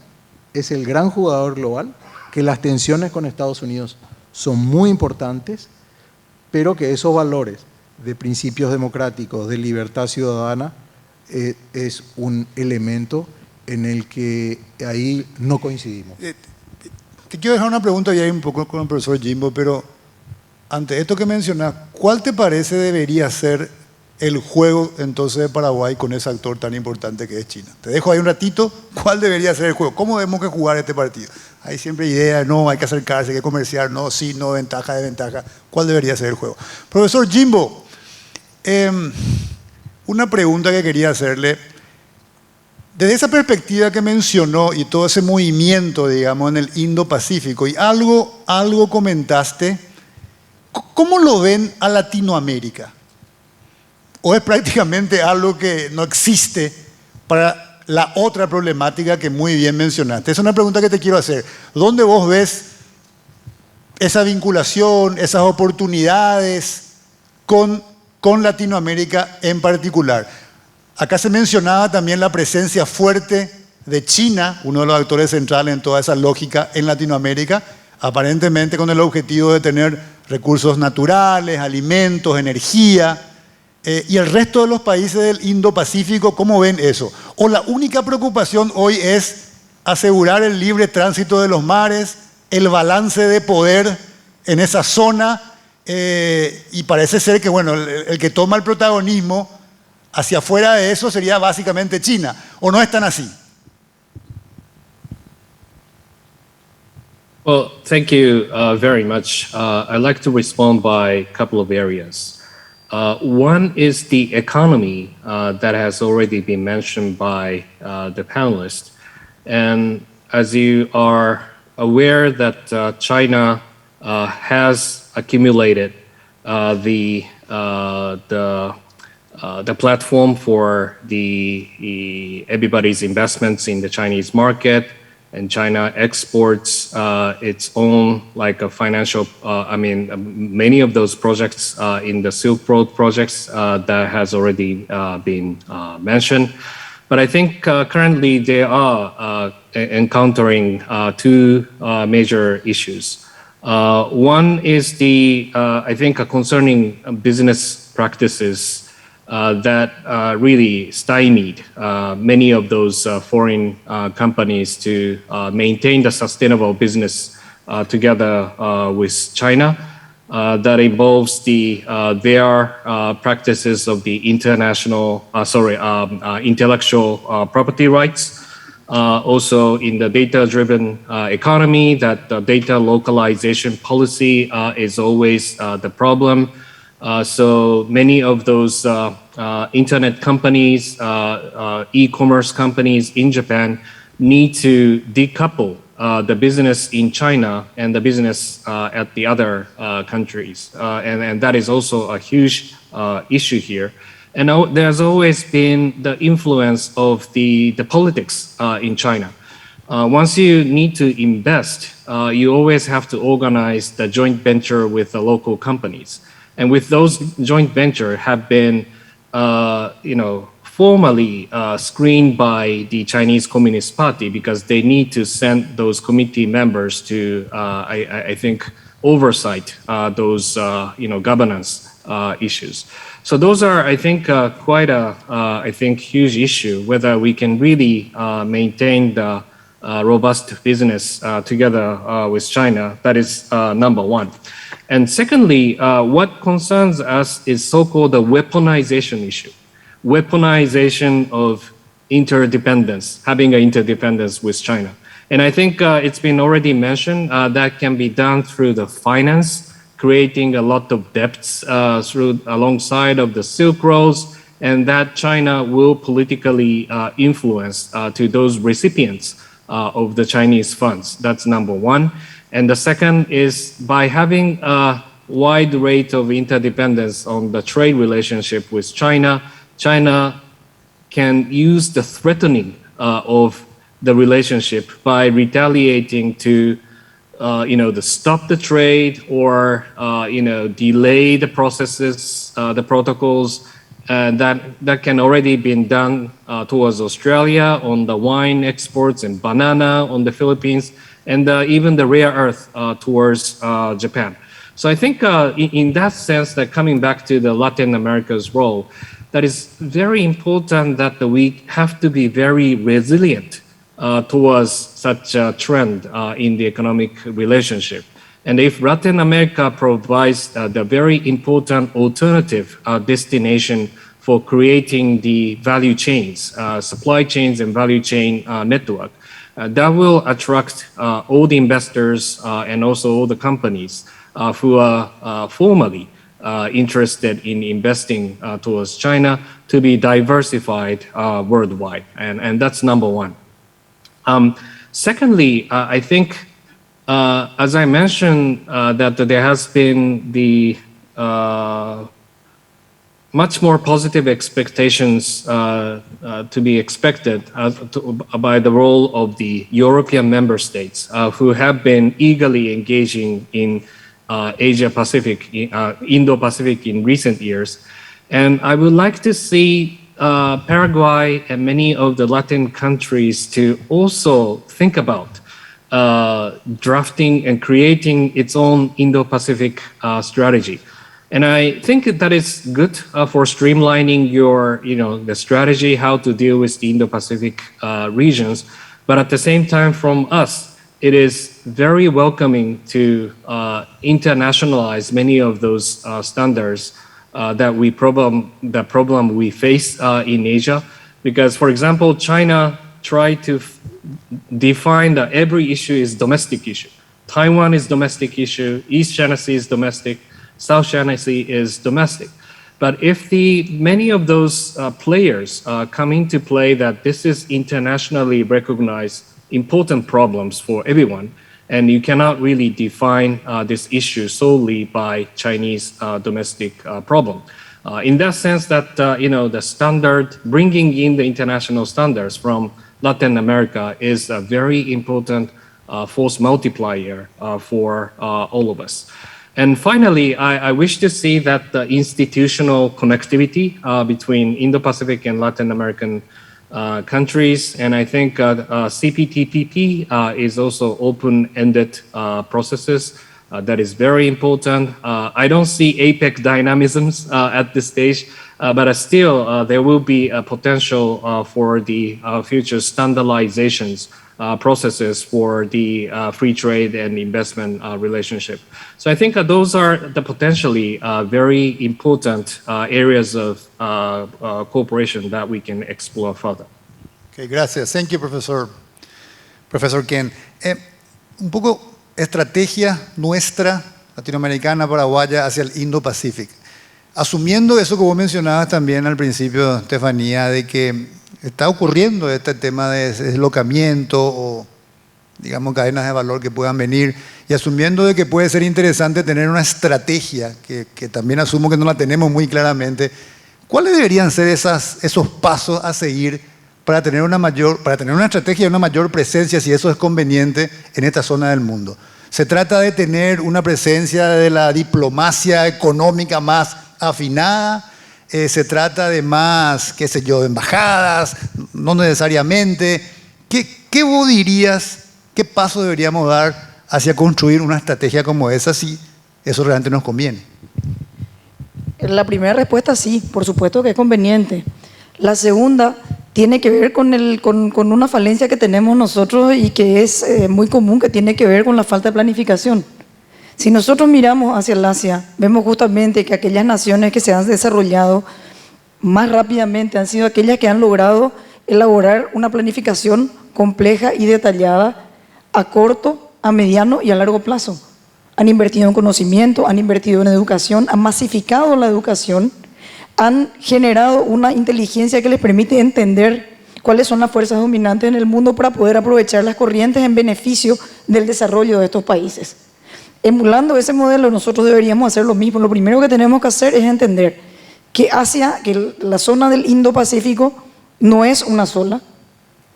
es el gran jugador global, que las tensiones con Estados Unidos son muy importantes, pero que esos valores de principios democráticos, de libertad ciudadana, es un elemento en el que ahí no coincidimos. Te quiero dejar una pregunta ya un poco con el profesor Jimbo, pero ante esto que mencionas, ¿cuál te parece debería ser el juego entonces de Paraguay con ese actor tan importante que es China? Te dejo ahí un ratito, ¿cuál debería ser el juego? ¿Cómo debemos que jugar este partido? Hay siempre ideas, no, hay que acercarse, hay que comerciar, no, sí, no, ventaja, desventaja. ¿Cuál debería ser el juego? Profesor Jimbo, una pregunta que quería hacerle. Desde esa perspectiva que mencionó y todo ese movimiento, digamos, en el Indo-Pacífico, y algo comentaste, ¿cómo lo ven a Latinoamérica? ¿O es prácticamente algo que no existe para la otra problemática que muy bien mencionaste? Es una pregunta que te quiero hacer. ¿Dónde vos ves esa vinculación, esas oportunidades con Latinoamérica en particular? Acá se mencionaba también la presencia fuerte de China, uno de los actores centrales en toda esa lógica en Latinoamérica, aparentemente con el objetivo de tener recursos naturales, alimentos, energía, y el resto de los países del Indo-Pacífico, ¿cómo ven eso? ¿O la única preocupación hoy es asegurar el libre tránsito de los mares, el balance de poder en esa zona, y parece ser que, bueno, el que toma el protagonismo hacia afuera de eso sería básicamente China, ¿o no es tan así? Well, thank you very much. I'd like to respond by a couple of areas. One is the economy that has already been mentioned by the panelists. And as you are aware that China has accumulated the platform for everybody's investments in the Chinese market, and China exports its own like a financial. Many of those projects in the Silk Road projects that has already been mentioned. But I think currently they are encountering two major issues. One is I think concerning business practices that really stymied many of those foreign companies to maintain the sustainable business together with China. That involves their practices of the intellectual property rights. Also in the data-driven economy, that the data localization policy is always the problem. So many of those internet companies, e-commerce companies in Japan need to decouple the business in China and the business at the other countries. And that is also a huge issue here. And there's always been the influence of the politics in China. Once you need to invest, you always have to organize the joint venture with the local companies. And with those joint venture have been, formally screened by the Chinese Communist Party because they need to send those committee members to, I think, oversight those, governance issues. So those are, I think, quite a, huge issue, whether we can really maintain the robust business together with China. That is number one. And secondly, what concerns us is so-called the weaponization issue. Weaponization of interdependence, having an interdependence with China. And I think it's been already mentioned that can be done through the finance, creating a lot of debts alongside of the Silk Roads, and that China will politically influence to those recipients of the Chinese funds. That's number one. And the second is by having a wide rate of interdependence on the trade relationship with China, China can use the threatening of the relationship by retaliating to to stop the trade or delay the processes, the protocols that can already been done towards Australia on the wine exports and banana on the Philippines, and even the rare earth towards Japan. So I think in that sense, that coming back to the Latin America's role, that is very important that we have to be very resilient towards such a trend in the economic relationship. And if Latin America provides the very important alternative destination for creating the value chains, supply chains and value chain network, that will attract all the investors and also all the companies who are formally interested in investing towards China to be diversified worldwide. And that's number one. Secondly, I think, as I mentioned, that there has been the much more positive expectations to be expected by the role of the European member states who have been eagerly engaging in Asia-Pacific, Indo-Pacific in recent years. And I would like to see Paraguay and many of the Latin countries to also think about drafting and creating its own Indo-Pacific strategy. And I think that is good for streamlining the strategy, how to deal with the Indo-Pacific regions. But at the same time, from us, it is very welcoming to internationalize many of those standards the problem we face in Asia. Because, for example, China tried to define that every issue is domestic issue. Taiwan is domestic issue, East China Sea is domestic, South China Sea is domestic. But if many of those players come into play that this is internationally recognized important problems for everyone, and you cannot really define this issue solely by Chinese domestic problem. In that sense, that the standard, bringing in the international standards from Latin America is a very important force multiplier for all of us. And finally, I wish to see that the institutional connectivity between Indo-Pacific and Latin American countries, and I think CPTPP is also open-ended processes. That is very important. I don't see APEC dynamisms at this stage, but still there will be a potential for the future standardizations processes for the free trade and investment relationship. So I think those are the potentially very important areas of cooperation that we can explore further. Okay, gracias. Thank you, Professor Ken. Un poco estrategia nuestra, latinoamericana, paraguaya, hacia el Indo-Pacífico. Asumiendo eso que vos mencionabas también al principio, Estefanía, de que está ocurriendo este tema de deslocamiento o, digamos, cadenas de valor que puedan venir, y asumiendo de que puede ser interesante tener una estrategia, que también asumo que no la tenemos muy claramente, ¿cuáles deberían ser esos pasos a seguir para tener una estrategia y una mayor presencia, si eso es conveniente, en esta zona del mundo? ¿Se trata de tener una presencia de la diplomacia económica más afinada? ¿Se trata de más, qué sé yo, embajadas? No necesariamente. ¿Qué vos dirías, qué paso deberíamos dar hacia construir una estrategia como esa, si eso realmente nos conviene? La primera respuesta, sí, por supuesto que es conveniente. La segunda tiene que ver con una falencia que tenemos nosotros y que es muy común, que tiene que ver con la falta de planificación. Si nosotros miramos hacia el Asia, vemos justamente que aquellas naciones que se han desarrollado más rápidamente han sido aquellas que han logrado elaborar una planificación compleja y detallada a corto, a mediano y a largo plazo. Han invertido en conocimiento, han invertido en educación, han masificado la educación, han generado una inteligencia que les permite entender cuáles son las fuerzas dominantes en el mundo para poder aprovechar las corrientes en beneficio del desarrollo de estos países. Emulando ese modelo, nosotros deberíamos hacer lo mismo. Lo primero que tenemos que hacer es entender que la zona del Indo-Pacífico no es una sola,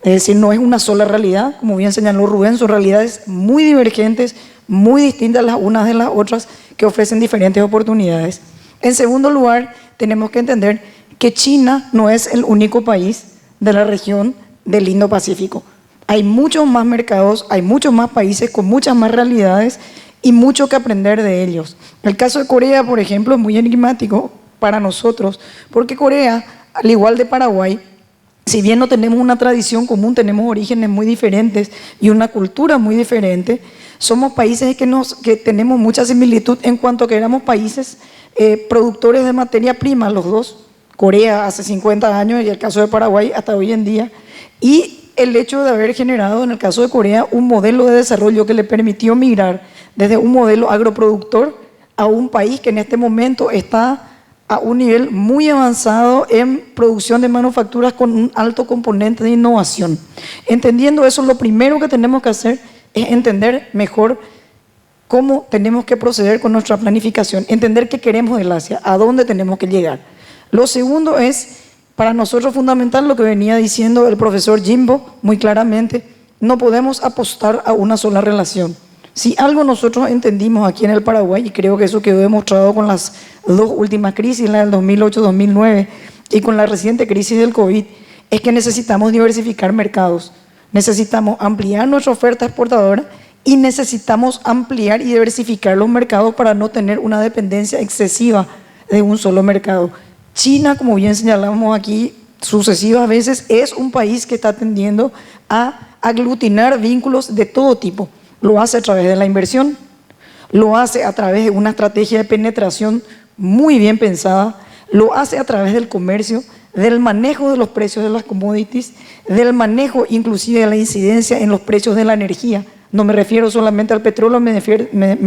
es decir, no es una sola realidad, como bien señaló Rubén, son realidades muy divergentes, muy distintas las unas de las otras, que ofrecen diferentes oportunidades. En segundo lugar, tenemos que entender que China no es el único país de la región del Indo-Pacífico. Hay muchos más mercados, hay muchos más países con muchas más realidades y mucho que aprender de ellos. El caso de Corea, por ejemplo, es muy enigmático para nosotros, porque Corea, al igual de Paraguay, si bien no tenemos una tradición común, tenemos orígenes muy diferentes y una cultura muy diferente, somos países que tenemos mucha similitud en cuanto a que éramos países productores de materia prima, los dos. Corea hace 50 años y el caso de Paraguay hasta hoy en día. Y el hecho de haber generado, en el caso de Corea, un modelo de desarrollo que le permitió migrar desde un modelo agroproductor a un país que en este momento está a un nivel muy avanzado en producción de manufacturas con un alto componente de innovación. Entendiendo eso, lo primero que tenemos que hacer es entender mejor cómo tenemos que proceder con nuestra planificación, entender qué queremos del Asia, a dónde tenemos que llegar. Lo segundo es, para nosotros fundamental, lo que venía diciendo el profesor Jimbo muy claramente, no podemos apostar a una sola relación. Si algo nosotros entendimos aquí en el Paraguay, y creo que eso quedó demostrado con las dos últimas crisis, la del 2008-2009 y con la reciente crisis del COVID, es que necesitamos diversificar mercados, necesitamos ampliar nuestra oferta exportadora y necesitamos ampliar y diversificar los mercados para no tener una dependencia excesiva de un solo mercado. China, como bien señalamos aquí sucesivas veces, es un país que está tendiendo a aglutinar vínculos de todo tipo. Lo hace a través de la inversión, lo hace a través de una estrategia de penetración muy bien pensada, lo hace a través del comercio, del manejo de los precios de las commodities, del manejo inclusive de la incidencia en los precios de la energía. No me refiero solamente al petróleo, me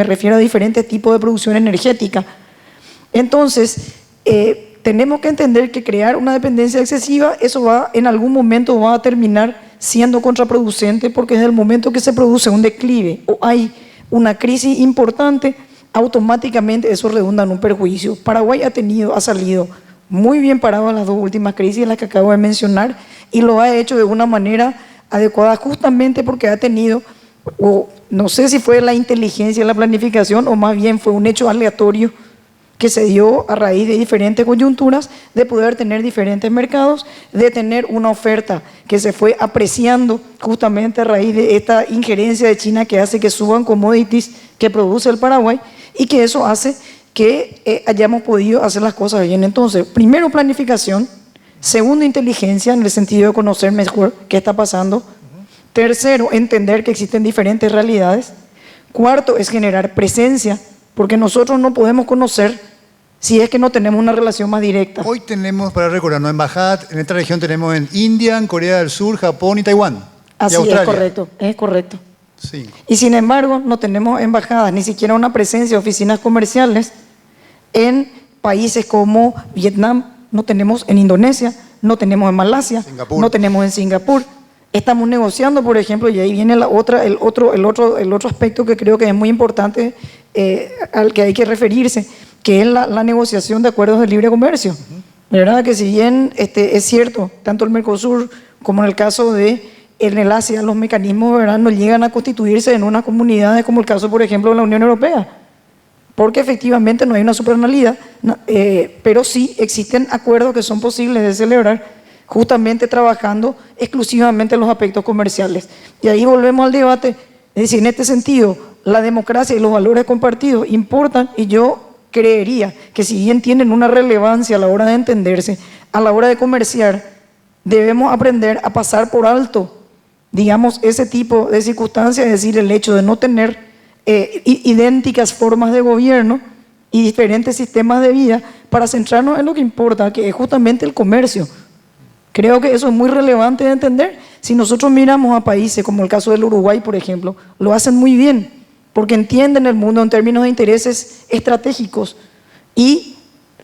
refiero a diferentes tipos de producción energética. Entonces, tenemos que entender que crear una dependencia excesiva, eso en algún momento va a terminar siendo contraproducente, porque desde el momento que se produce un declive o hay una crisis importante, automáticamente eso redunda en un perjuicio. Paraguay ha salido muy bien parado en las dos últimas crisis, las que acabo de mencionar, y lo ha hecho de una manera adecuada justamente porque ha tenido, o no sé si fue la inteligencia, la planificación, o más bien fue un hecho aleatorio que se dio a raíz de diferentes coyunturas, de poder tener diferentes mercados, de tener una oferta que se fue apreciando justamente a raíz de esta injerencia de China que hace que suban commodities que produce el Paraguay y que eso hace que hayamos podido hacer las cosas bien. Entonces, primero planificación, segundo inteligencia en el sentido de conocer mejor qué está pasando, tercero entender que existen diferentes realidades, cuarto es generar presencia, porque nosotros no podemos conocer si es que no tenemos una relación más directa. Hoy tenemos, para recordarnos, embajadas en esta región tenemos en India, en Corea del Sur, Japón y Taiwán. Así y Australia. es correcto. Sí. Y sin embargo, no tenemos embajadas, ni siquiera una presencia de oficinas comerciales en países como Vietnam, no tenemos en Indonesia, no tenemos en Malasia, Singapur. no tenemos en Singapur. Estamos negociando, por ejemplo, y ahí viene el otro aspecto que creo que es muy importante, al que hay que referirse, que es la negociación de acuerdos de libre comercio. ¿Verdad? Que si bien es cierto, tanto el Mercosur como en el caso de el Asia, los mecanismos, ¿verdad?, no llegan a constituirse en unas comunidades como el caso, por ejemplo, de la Unión Europea, porque efectivamente no hay una supranacionalidad, pero sí existen acuerdos que son posibles de celebrar, justamente trabajando exclusivamente en los aspectos comerciales. Y ahí volvemos al debate, es decir, en este sentido, la democracia y los valores compartidos importan, y yo creería que si bien tienen una relevancia a la hora de entenderse, a la hora de comerciar, debemos aprender a pasar por alto, digamos, ese tipo de circunstancias, es decir, el hecho de no tener idénticas formas de gobierno y diferentes sistemas de vida para centrarnos en lo que importa, que es justamente el comercio. Creo que eso es muy relevante de entender. Si nosotros miramos a países como el caso del Uruguay, por ejemplo, lo hacen muy bien, porque entienden el mundo en términos de intereses estratégicos y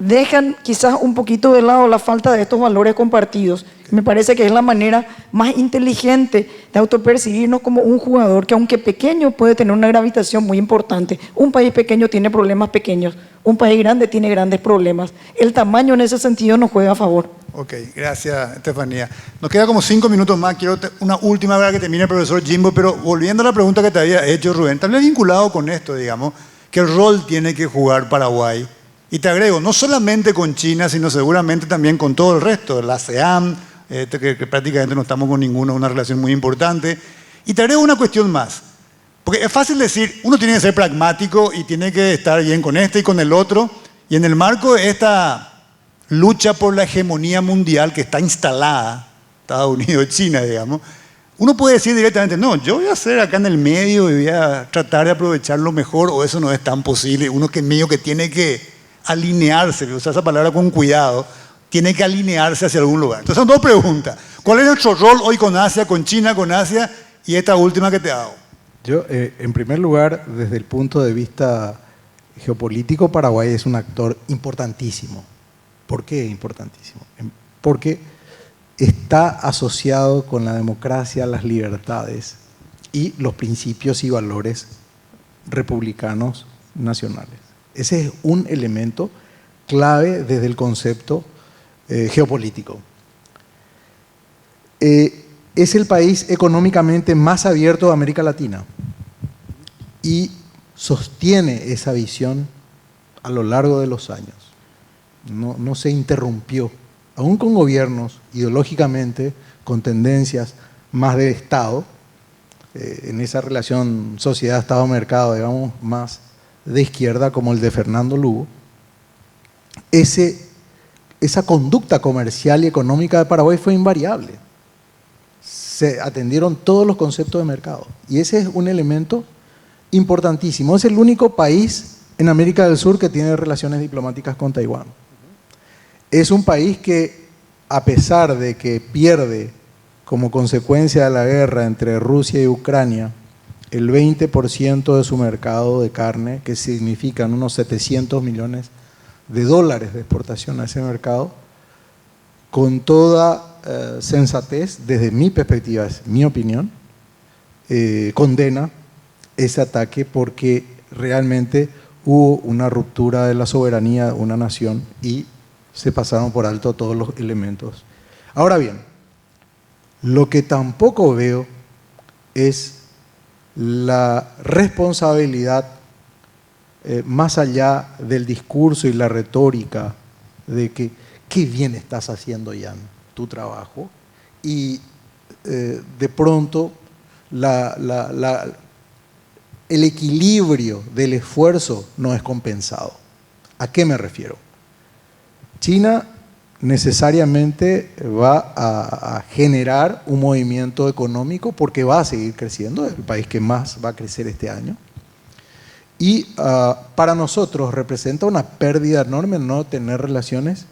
dejan quizás un poquito de lado la falta de estos valores compartidos. Me parece que es la manera más inteligente de autopercibirnos como un jugador que, aunque pequeño, puede tener una gravitación muy importante. Un país pequeño tiene problemas pequeños, un país grande tiene grandes problemas. El tamaño en ese sentido nos juega a favor. Ok, gracias, Estefanía. Nos queda como 5 minutos más. Quiero una última para que termine el profesor Jimbo, pero volviendo a la pregunta que te había hecho, Rubén, también vinculado con esto, digamos, ¿qué rol tiene que jugar Paraguay? Y te agrego, no solamente con China, sino seguramente también con todo el resto, la ASEAN, que prácticamente no estamos con ninguno, una relación muy importante. Y te agrego una cuestión más, porque es fácil decir, uno tiene que ser pragmático y tiene que estar bien con este y con el otro, y en el marco de esta lucha por la hegemonía mundial que está instalada, Estados Unidos y China, digamos, uno puede decir directamente, no, yo voy a hacer acá en el medio y voy a tratar de aprovecharlo mejor, o eso no es tan posible. Uno que medio que tiene que alinearse, usar esa palabra con cuidado, tiene que alinearse hacia algún lugar. Entonces son dos preguntas. ¿Cuál es nuestro rol hoy con Asia, con China, con Asia? Y esta última que te hago. Yo, en primer lugar, desde el punto de vista geopolítico, Paraguay es un actor importantísimo. ¿Por qué importantísimo? Porque está asociado con la democracia, las libertades y los principios y valores republicanos nacionales. Ese es un elemento clave desde el concepto geopolítico. Es el país económicamente más abierto de América Latina y sostiene esa visión a lo largo de los años. No se interrumpió, aún con gobiernos ideológicamente con tendencias más de Estado, en esa relación sociedad-Estado-mercado, digamos, más de izquierda, como el de Fernando Lugo. Esa conducta comercial y económica de Paraguay fue invariable. Se atendieron todos los conceptos de mercado. Y ese es un elemento importantísimo. Es el único país en América del Sur que tiene relaciones diplomáticas con Taiwán. Es un país que, a pesar de que pierde como consecuencia de la guerra entre Rusia y Ucrania el 20% de su mercado de carne, que significan unos 700 millones de dólares de exportación a ese mercado, con toda sensatez, desde mi perspectiva, es mi opinión, condena ese ataque porque realmente hubo una ruptura de la soberanía de una nación y se pasaron por alto todos los elementos. Ahora bien, lo que tampoco veo es la responsabilidad más allá del discurso y la retórica de que qué bien estás haciendo, Jan, tu trabajo, y de pronto el equilibrio del esfuerzo no es compensado. ¿A qué me refiero? China necesariamente va a generar un movimiento económico porque va a seguir creciendo, es el país que más va a crecer este año. Y para nosotros representa una pérdida enorme no tener relaciones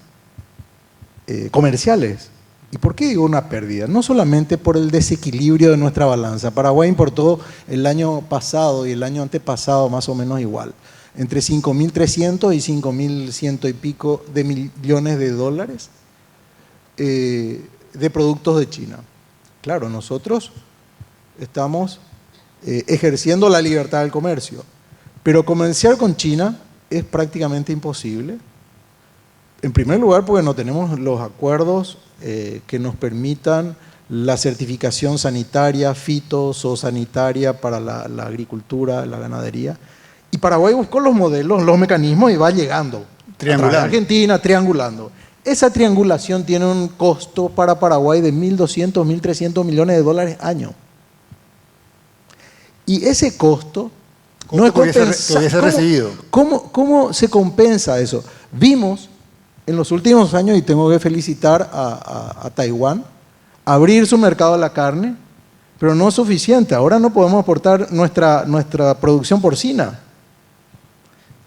comerciales. ¿Y por qué digo una pérdida? No solamente por el desequilibrio de nuestra balanza. Paraguay importó el año pasado y el año antepasado más o menos igual, entre 5.300 y 5.100 y pico de millones de dólares de productos de China. Claro, nosotros estamos ejerciendo la libertad del comercio, pero comerciar con China es prácticamente imposible. En primer lugar, porque no tenemos los acuerdos que nos permitan la certificación sanitaria, fitosanitaria para la agricultura, la ganadería. Y Paraguay buscó los modelos, los mecanismos y va llegando. Triangulando. Argentina, triangulando. Esa triangulación tiene un costo para Paraguay de 1.200, 1.300 millones de dólares año. Y ese costo no es compensado. Recibido. ¿Cómo se compensa eso? Vimos en los últimos años, y tengo que felicitar a Taiwán, abrir su mercado de la carne, pero no es suficiente. Ahora no podemos aportar nuestra producción porcina.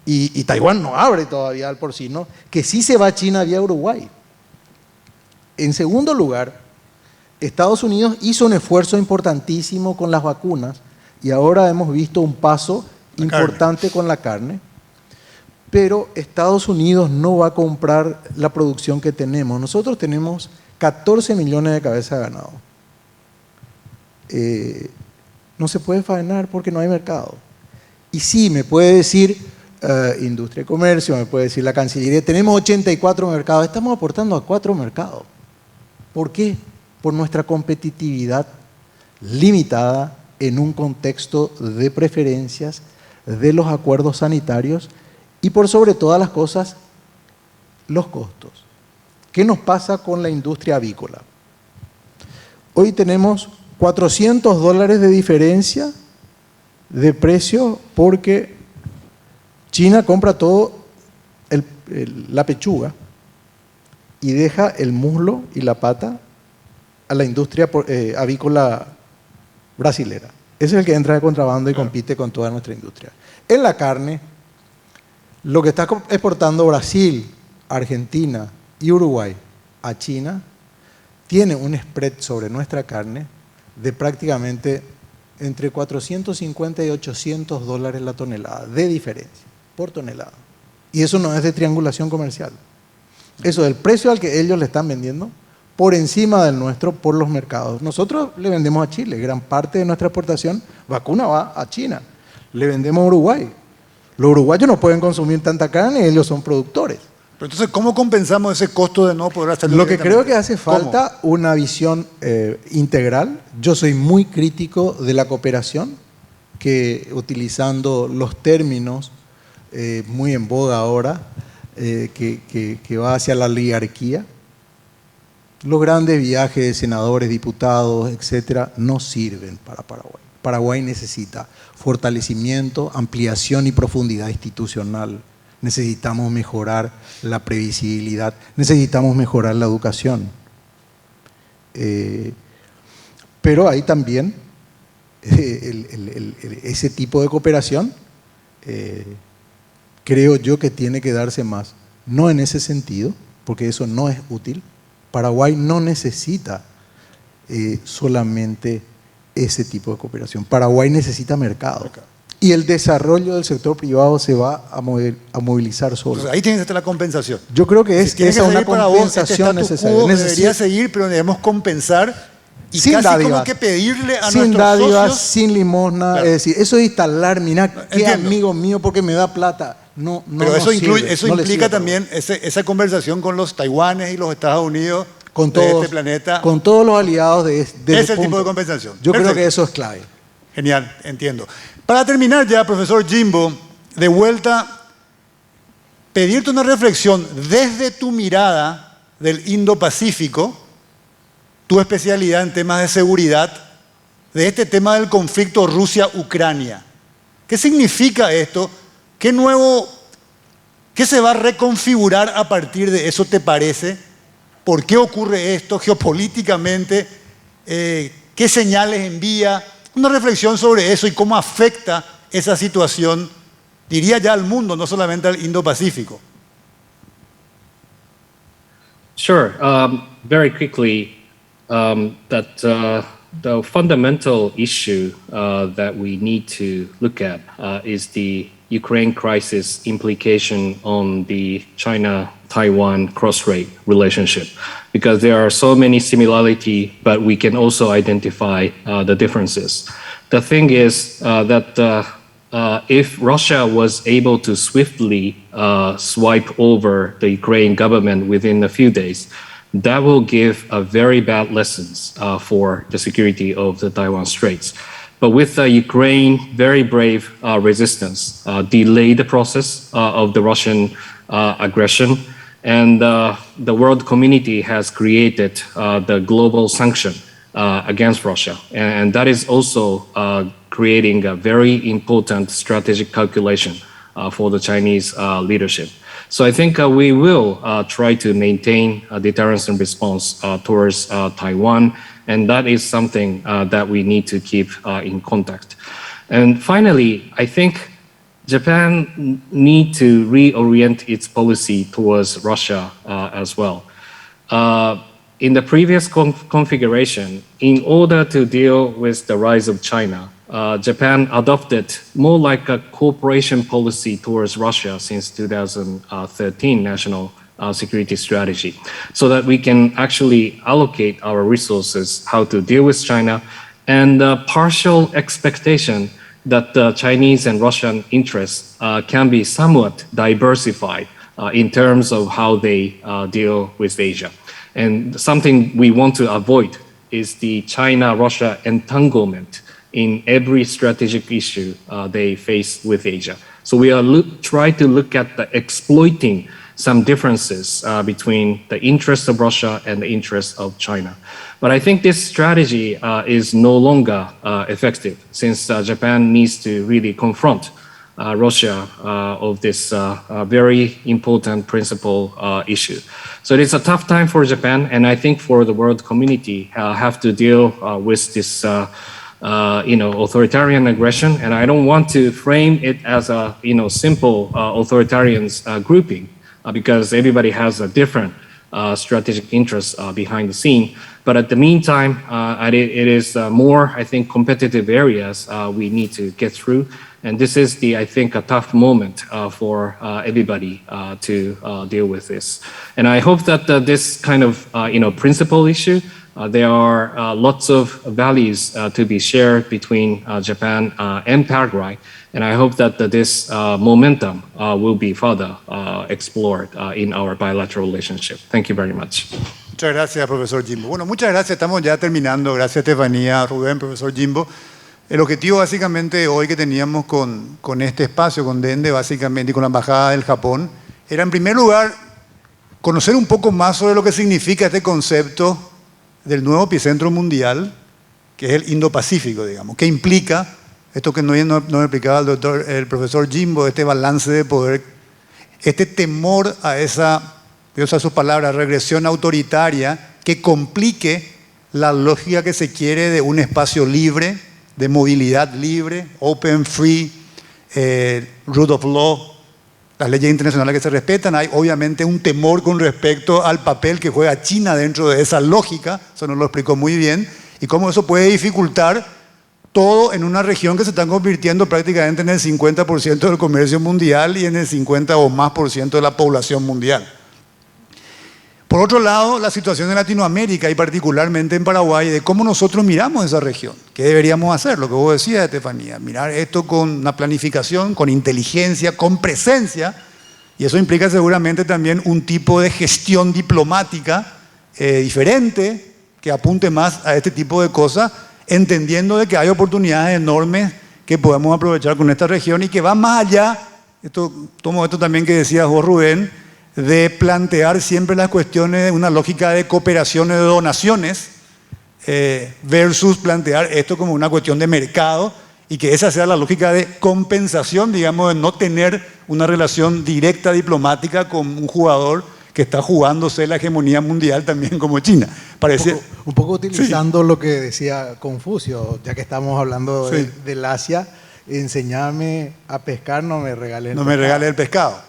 Y Taiwán no abre todavía al porcino, que sí se va a China vía Uruguay. En segundo lugar, Estados Unidos hizo un esfuerzo importantísimo con las vacunas y ahora hemos visto un paso importante con la carne. pero Estados Unidos no va a comprar la producción que tenemos. Nosotros tenemos 14 millones de cabezas de ganado. No se puede faenar porque no hay mercado. Y sí, me puede decir Industria y Comercio, me puede decir la Cancillería, tenemos 84 mercados, estamos aportando a 4 mercados. ¿Por qué? Por nuestra competitividad limitada en un contexto de preferencias, de los acuerdos sanitarios y por sobre todas las cosas, los costos. ¿Qué nos pasa con la industria avícola? Hoy tenemos $400 de diferencia de precio porque China compra todo la pechuga y deja el muslo y la pata a la industria avícola brasilera. Ese es el que entra de contrabando y compite con toda nuestra industria. En la carne, lo que está exportando Brasil, Argentina y Uruguay a China tiene un spread sobre nuestra carne de prácticamente entre 450 y $800 la tonelada de diferencia por tonelada. Y eso no es de triangulación comercial. Eso del precio al que ellos le están vendiendo por encima del nuestro por los mercados. Nosotros le vendemos a Chile, gran parte de nuestra exportación vacuna va a China. Le vendemos a Uruguay. Los uruguayos no pueden consumir tanta carne y ellos son productores. Pero entonces, ¿cómo compensamos ese costo de no poder hacerlo? Lo que creo que hace falta una visión integral. Yo soy muy crítico de la cooperación, que utilizando los términos muy en boga ahora, que va hacia la oligarquía. Los grandes viajes de senadores, diputados, etcétera, no sirven para Paraguay. Paraguay necesita fortalecimiento, ampliación y profundidad institucional. Necesitamos mejorar la previsibilidad, necesitamos mejorar la educación. Pero hay también ese tipo de cooperación, creo yo que tiene que darse más. No en ese sentido, porque eso no es útil. Paraguay no necesita solamente ese tipo de cooperación. Paraguay necesita mercado. Y el desarrollo del sector privado se va a movilizar solo. Entonces, ahí tiene que estar la compensación. Yo creo que es esa una compensación necesaria. Debería seguir, pero debemos compensar y sin casi dádivas, como que pedirle a sin nuestros dádivas, socios. sin limosna, Claro. es decir, eso de instalar, mira, qué Entiendo. amigo mío porque me da plata. No, Pero eso, sirve, eso no le implica sirve a también esa conversación con los taiwanes y los Estados Unidos con de todos, este planeta. con todos los aliados de Ese es el tipo de compensación. Yo creo Perfecto. que eso es clave. Genial, entiendo. Para terminar ya, profesor Jimbo, de vuelta, pedirte una reflexión desde tu mirada del Indo-Pacífico, tu especialidad en temas de seguridad, de este tema del conflicto Rusia-Ucrania. ¿Qué significa esto? ¿Qué se va a reconfigurar a partir de eso, te parece? ¿Por qué ocurre esto geopolíticamente? ¿Qué señales envía? Una reflexión sobre eso y cómo afecta esa situación, diría ya al mundo, no solamente al Indo-Pacífico. Sure. Very quickly, the fundamental issue that we need to look at is the Ukraine crisis implication on the China-Taiwan cross-strait relationship, because there are so many similarities, but we can also identify the differences. The thing is that if Russia was able to swiftly swipe over the Ukraine government within a few days, that will give a very bad lessons for the security of the Taiwan Straits. But with Ukraine, very brave resistance, delayed the process of the Russian aggression, and the world community has created the global sanction against Russia. And that is also creating a very important strategic calculation for the Chinese leadership. So I think we will try to maintain a deterrence and response towards Taiwan, and that is something that we need to keep in contact. And finally, I think Japan need to reorient its policy towards Russia as well. In the previous configuration, in order to deal with the rise of China, Japan adopted more like a cooperation policy towards Russia since 2013 national security strategy, so that we can actually allocate our resources how to deal with China, and partial expectation that the Chinese and Russian interests can be somewhat diversified in terms of how they deal with Asia. And something we want to avoid is the China-Russia entanglement in every strategic issue they face with Asia. So we are try to look at the exploiting some differences between the interests of Russia and the interests of China. But I think this strategy is no longer effective, since Japan needs to really confront Russia of this very important principal issue. So it's a tough time for Japan, and I think for the world community have to deal with this authoritarian aggression. And I don't want to frame it as a simple authoritarian grouping, because everybody has a different strategic interest behind the scene. But at the meantime, it is more, I think, competitive areas we need to get through. And this is I think, a tough moment for everybody to deal with this. And I hope that this kind of, principal issue, there are lots of values to be shared between Japan and Paraguay. And I hope that this momentum will be further explored in our bilateral relationship. Thank you very much. Muchas gracias, profesor Jimbo. Bueno, muchas gracias. Estamos ya terminando. Gracias, Estefanía, Rubén, profesor Jimbo. El objetivo básicamente hoy que teníamos con este espacio, con DENDE básicamente y con la Embajada del Japón, era en primer lugar conocer un poco más sobre lo que significa este concepto del nuevo epicentro mundial, que es el Indo-Pacífico, digamos. ¿Qué implica esto que nos explicaba el profesor Jimbo, este balance de poder, este temor a esa, voy a usar sus palabras, regresión autoritaria que complique la lógica que se quiere de un espacio libre, de movilidad libre, open, free, rule of law, las leyes internacionales que se respetan? Hay obviamente un temor con respecto al papel que juega China dentro de esa lógica, eso nos lo explicó muy bien, y cómo eso puede dificultar todo en una región que se está convirtiendo prácticamente en el 50% del comercio mundial y en el 50 o más por ciento de la población mundial. Por otro lado, la situación en Latinoamérica y particularmente en Paraguay, de cómo nosotros miramos esa región. ¿Qué deberíamos hacer? Lo que vos decías, Estefanía, mirar esto con una planificación, con inteligencia, con presencia, y eso implica seguramente también un tipo de gestión diplomática diferente, que apunte más a este tipo de cosas, entendiendo de que hay oportunidades enormes que podemos aprovechar con esta región y que va más allá, tomo esto también que decías vos, Rubén, de plantear siempre las cuestiones de una lógica de cooperación y de donaciones versus plantear esto como una cuestión de mercado y que esa sea la lógica de compensación, digamos, de no tener una relación directa diplomática con un jugador que está jugándose la hegemonía mundial también como China. Parece, un poco utilizando lo que decía Confucio, ya que estamos hablando del Asia, enseñarme a pescar, no me regales el pescado.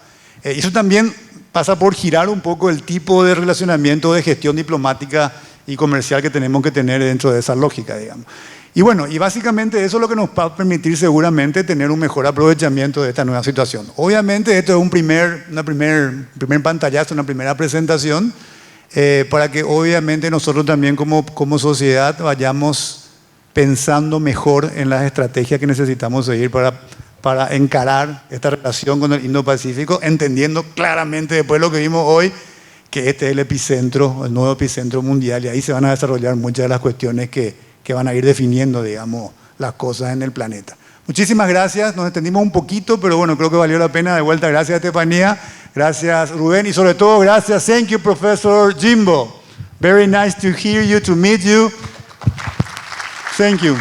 Y eso también pasa por girar un poco el tipo de relacionamiento de gestión diplomática y comercial que tenemos que tener dentro de esa lógica, digamos. Y bueno, y básicamente eso es lo que nos va a permitir seguramente tener un mejor aprovechamiento de esta nueva situación. Obviamente esto es un primer pantallazo, una primera presentación, para que obviamente nosotros también como sociedad vayamos pensando mejor en las estrategias que necesitamos seguir para encarar esta relación con el Indo-Pacífico, entendiendo claramente después de lo que vimos hoy, que este es el epicentro, el nuevo epicentro mundial, y ahí se van a desarrollar muchas de las cuestiones que van a ir definiendo, digamos, las cosas en el planeta. Muchísimas gracias, nos extendimos un poquito, pero bueno, creo que valió la pena. De vuelta, gracias Estefanía, gracias Rubén, y sobre todo gracias, thank you Professor Jimbo. Very nice to hear you, to meet you. Thank you.